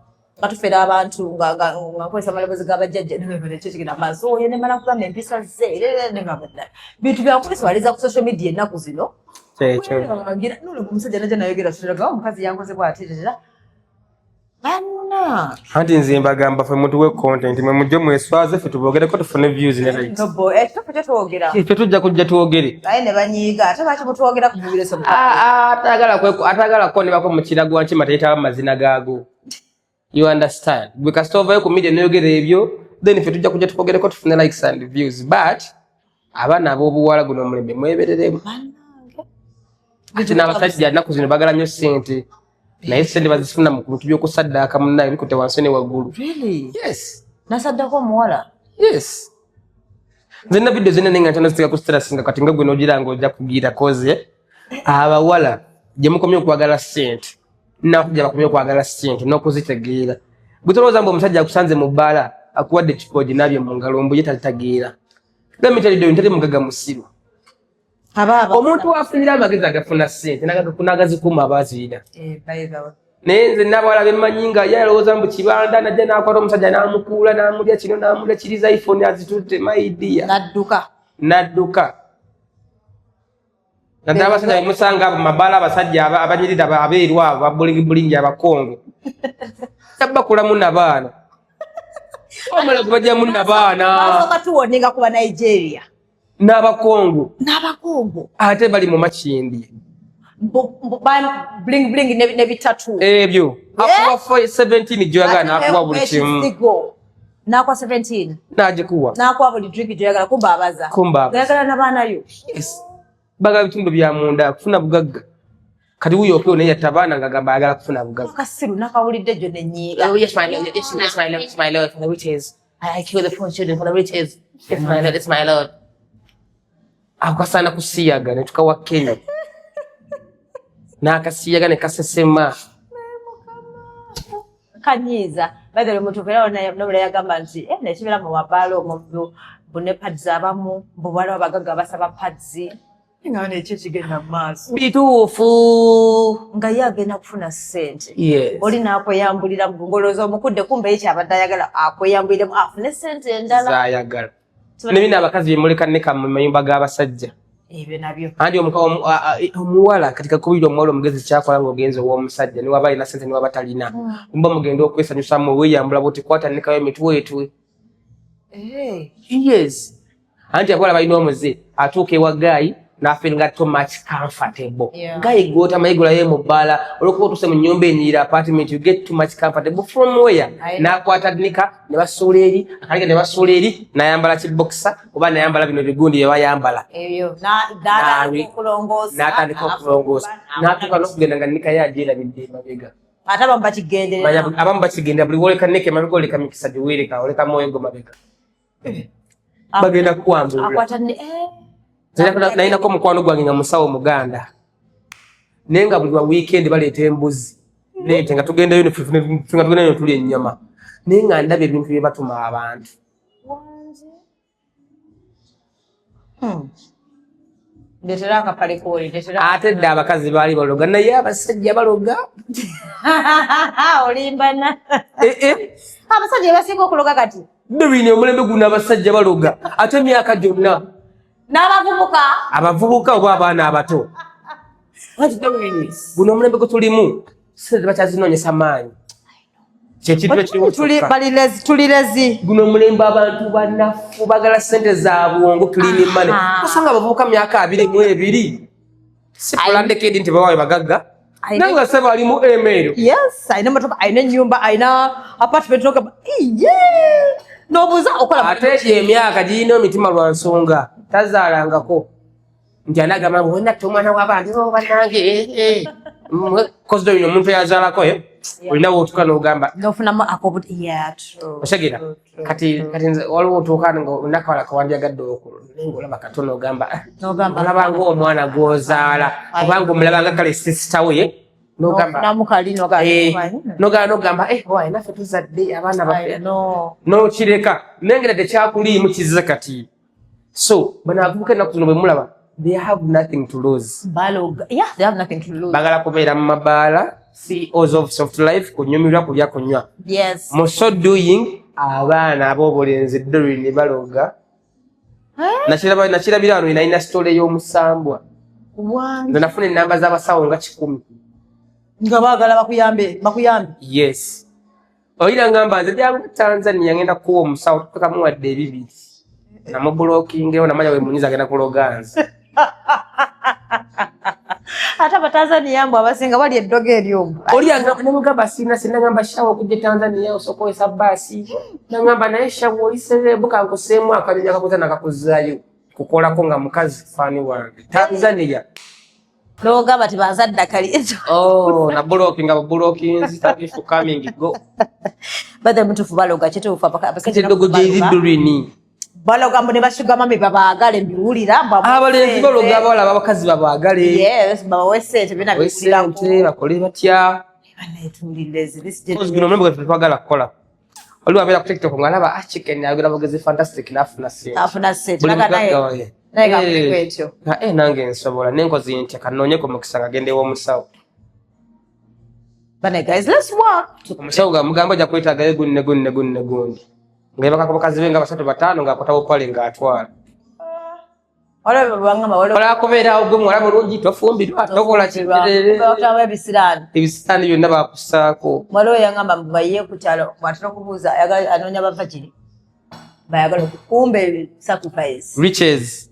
batufera abantu nga kwesa malebozi gabajjajja nebere kigina mazo yene mala kugamba empisa ze ngabadda bintu bya kweswaliza ku social media ennaku zino ngira nule kumusajja najja nayogera tutiraga omukazi yankoze bw'atirira banna anti nze mbagamba ffe muntu we content mwe mujje mweswaze ffe tubogereko tufune views ne likes tobo tufe twogera ffe tujja kujja twogere ayi ne banyiiga ate baki mutwogera ku bubire so atagala ko ne bako mu kiragwa nkima tayita amazina gaago. You understand? Because over ku media noyogera ebyo then if tujja kujja tukogereko tufune likes and views but abaana ab'obuwala guno omulembe mwebereremu ate n'abasajja nnaku zino bagala nnyo ssente naye ssente bazifuna mu bintu by'okusaddaaka munnaye bikutte wansi ne waggulu. Yes. Nasaddako omuwala? Yes. Nze video zonna nenga ntono ziteka ku status nga kati nga gwe n'ogira ng'ojja kugira koze abawala gye mukomye okwagala ssente nakujja bakomye okwagala ssente n'okuzitegeera. Gwe tolowooza mbu omusajja akusanze mu bbaala akuwadde ekipooji n'abye mu ngalo mbu ye talitegeera. Gambye taliddyo ntali mugaga musiru. Omuntu afunira amagezi agafuna ssente n'agazikuuma abaazirina. Naye nze n'abawala bemmanyi nga ye alowooza mbu kibanda najja n'akwata omusajja n'amukuula n'amulya kino n'amulya kiriza iPhone azitutte maidiya. N'adduka. Naddala abasajja bemusanga mu mabaala abasajja abanyirira abeeru abo babulingi abakongo. Tabakulamu n'abaana. Omala kubajjamu n'abaana. Basooka tuwonenga kuba Nigeria. N'abakongo. Ate bali mu makindi. Bling bling ne bitatu. Ebyo. Akuwa 17 joyaga n'akuwa buli kimu. N'akuwa 17. N'agikuwa. N'akuwa buli drink joyaga kumbabaza. Gayagala n'abaana yo. Yes. Baga bitundu bya munda kufuna bugagga. Kati wuyo okyo ne yatabaana nga gamba agala kufuna bugagga. Kasiru nakawulidde jo ne nyiga. Oh yes my lord. It's my lord for the riches. I kill the poor children for the riches. It's my lord. Akasana kusiyaga ne tukawa Kenya. Nakasiyaga ne kasesema. Kanyiza. Badale mutu vela nobula yagamba nti nekibera mu wabalo mu bune pads abamu bubala abagaga basaba pads. Ngane ekyo kigenda maaso. Bituufu. Nga yagenda kufuna ssente. Yes. Oli n'akweyambulira mu ngolozo omukudde kumbe ekyo abadde ayagala akweyambuliremu afune ssente endala. Zaayagala. Nebina abakazi bemuleka nneka mu mayumba g'abasajja. Ebyo nabyo. Andi omuwala katika kubiri omuwala omugezi kyakola ng'ogenze ow'omusajja ne waba alina ssente ne waba talina. Mba mugenda okwesanyusa mu weeyambula bw'oti kwata nnekayo emitwetwe. Yes. Anti abawala balina omuze atuuka ewa Guy n'afeelinga too much comfortable. Guy gw'ota mayigula ye mu bbaala olwokuba otuse mu nnyumba enyira apartment you get too much comfortable from where? N'akwata nika ne basuula eri akaliga ne basuula eri n'ayambala kiboxer oba n'ayambala bino bigundi bye bayambala. Ebyo n'atandika okulongoosa. N'atuuka n'okugenda nga nika ye agyerabidde emabega. Ate abamu bakigenderera. Abamu bakigendera buli woleka nika emabega oleka mikisa giweereka oleka mwoyo go mabega. Bagenda kukwambula. Akwata Nayinako omukwano gwange nga musawo Muganda. Naye nga buli wa weekend baleeta embuzi. Leete nga tugendayo nga tugendayo tulya ennyama. Naye nga ndaba ebintu bye batuma abantu. Ndetera akapale kooli. Ate dda abakazi baali baloga naye abasajja baloga. Olimbana. Abasajja basinga okuloga kati. Bibini omulembe guno abasajja baloga. Ate emyaka gyonna. N'abavubuka. Abavubuka oba abaana abato. Guno omulembe gwe tulimu ssente bakyazinoonyesa maanyi. Tulirezi. Guno omulembe abantu banafu bagala ssente za bwongo clean money. Basanga abavubuka myaka 22. Si pulandekedi nti bawawe bagagga. Nanga seba ali mu email. Yes, aina motoka, aina nyumba, aina apartment noka. Nobuza okola. Ate emyaka gino mitima lwa nsonga. Tazaalangako. Nti anagamba wonna tomwana w'abandi banange. Kozi ino omuntu yazaalako olina w'otuuka n'ogamba. N'ofunamu akobuti. Yeah, true. Osegira. Kati waliwo otuuka ng'onakawala kawandyagadde okulu. Ng'olaba katono ogamba. Olaba ng'omwana gw'ozaala. Kubanga omulaba nga kale sisita we. N'ogamba. Namukali n'ogamba waaye naffe tuzadde abaana baffe. N'okireka. Nengera tekyakuliimu kizze kati. So, bano abavubuka ennaku zino bwe mulaba, they have nothing to lose. Yeah, they have nothing to lose. Bagala kubeera mu mabaala, CEOs of soft life, kunyumirwa kulya kunywa. Yes. Mu so doing, abaana ab'obulenzi ddoli ne baloga. Nakirabira wano nalina story y'omusambwa. Nze nafuna ennamba z'abasawo nga 10. Nga baagala bakuyambe. Yes. Oyira ngamba nze byangu Tanzania ngenda kuwa omusawo tukamuwadde 2. Namublockingewo namanya we munyiza agenda kuloganza. Ate Abatanzania mbu abasinga bali eddogo eryombu. Oli namugamba sina ngamba shawo okujja Tanzania osokozesa bbaasi. Nagamba naye shawo oliseebuka nkuseemu akabinja kakuza nakakuzaayo. kukolako nga mukazi fani wange Tanzania Logamba tibazadda kali. Oh, na blocking thank you coming go. Bada mtufu baloga kitufu apakati dogo jezi durini. Baloga mbone bashuga mami babaagale mbiwulira abalenzi baloga bawala babakazi babaagale. Yes, baba wese tebina biwulira nte bakole batya. Bana etulilezi this day. Kozi bino mlembo twagala kola. Oli wabera ku TikTok ngalaba chicken yagera bageze fantastic nafuna set. Afuna set. Naga naye. Naga kwetyo. Nange nsobola nenkozi ntya kanonyeko mukisanga gende wo musawo. Bana guys, let's work. Musawo ga mugamba ja kwetaga gunne. Ngeba kakokazi benga basatu batano ngakotawo kwale ngatwala. Ola babanga mawolo. Ola akobera ogwe mwala bulungi tofumbirwa tokola kirere. Otawe bisirani. Ebisirani byonna bakusako. Mwalo yangamba mbaye kuchalo batino kubuza yaga anonya bavajiri. Bayagala kumbe sacrifice. Riches.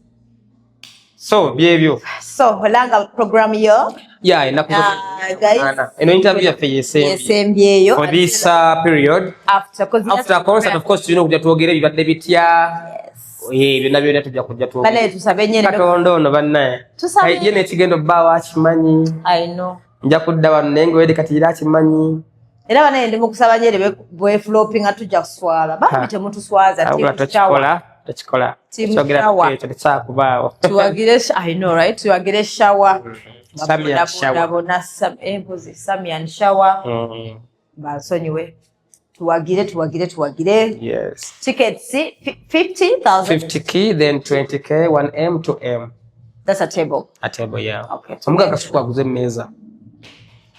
So, byebyo. So, holanga program yo. Yeah, guys. Eno interview ya FSMByo. For this period. After concert, of course, kuja tuogere bibadde bitya. Byonna byonna tujja kujja tuogere. Bale tusabe nyene. Katondo no bannaye. Tusabe. Yene kigendo bawa akimanyi. I know. Nja kudda wano naye ngwede kati era akimanyi. Era bana ndi mukusaba nyere bwe flopping atujja kuswala. Bambi temutuswaza Tachikola. Chogera tsa kubao. Tuagire I know right? Tuagire shower. Samian shower. Bona Samian shower. Basonyiwe. Tuagire. Yes. Tickets 50,000. 50k then 20k 1m to m. That's a table. A table, yeah. Okay. Omuga kasuku aguze meza.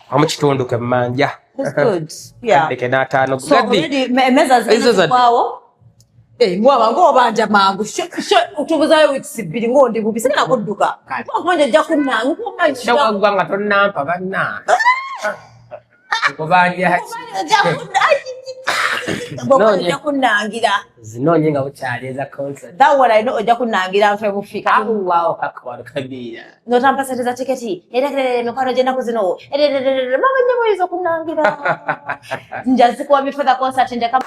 Amu kitundu ke manja. That's good. Yeah. Ndeke na tano So gadi. already meza zina kwawo. Mwa ngo banja mangu. Utubuzayo weeks 2 ngondi bubise na kudduka. Manje ja kunna ngoma Shawa gwanga tonnampa banna. Ngobanja. Boja kunangira. Zinonye nga bukyaleza concert. That what I know oja kunangira mfe kufika. Wow akakwaro kabira. No tampasatiza tiketi. Era mekwano jenda kuzino. Mama nyemo izo kunangira. Njazi kwa before the concert ndeka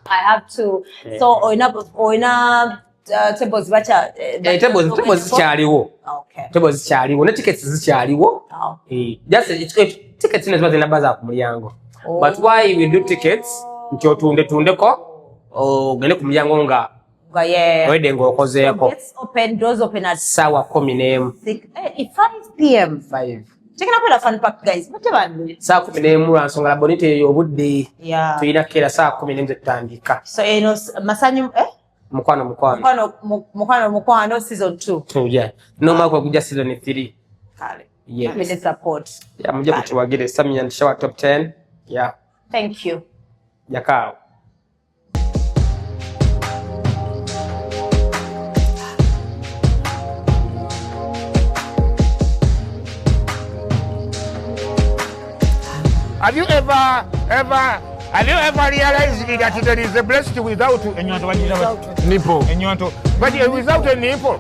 I have to. Yeah. So oina tables bacha. Tables zikyaliwo. Okay. Tables zikyaliwo. Ne tickets zikyaliwo. Just tickets ne zbaze nabaza ku mulyango. But why we do tickets? Nti otundeko gende ku mulyango nga wede ng'okozeeko. Let's open doors open at sawa 10 5 p.m. 5. Chekina kwela fun pack guys. Bate bandu. Saa 10 lwansonga labonite y'obudde. Yeah. Tuyina kera saa 10 tutandika. So masanyu Mukwano season 2. Yeah. No matter kuja season 3. Kale. Yes. Family support. Yeah, muje kutuwagire Samian Shower top 10. Yeah. Thank you. Yakao. Have you ever realized that there is a breast without a nipple? But without a nipple.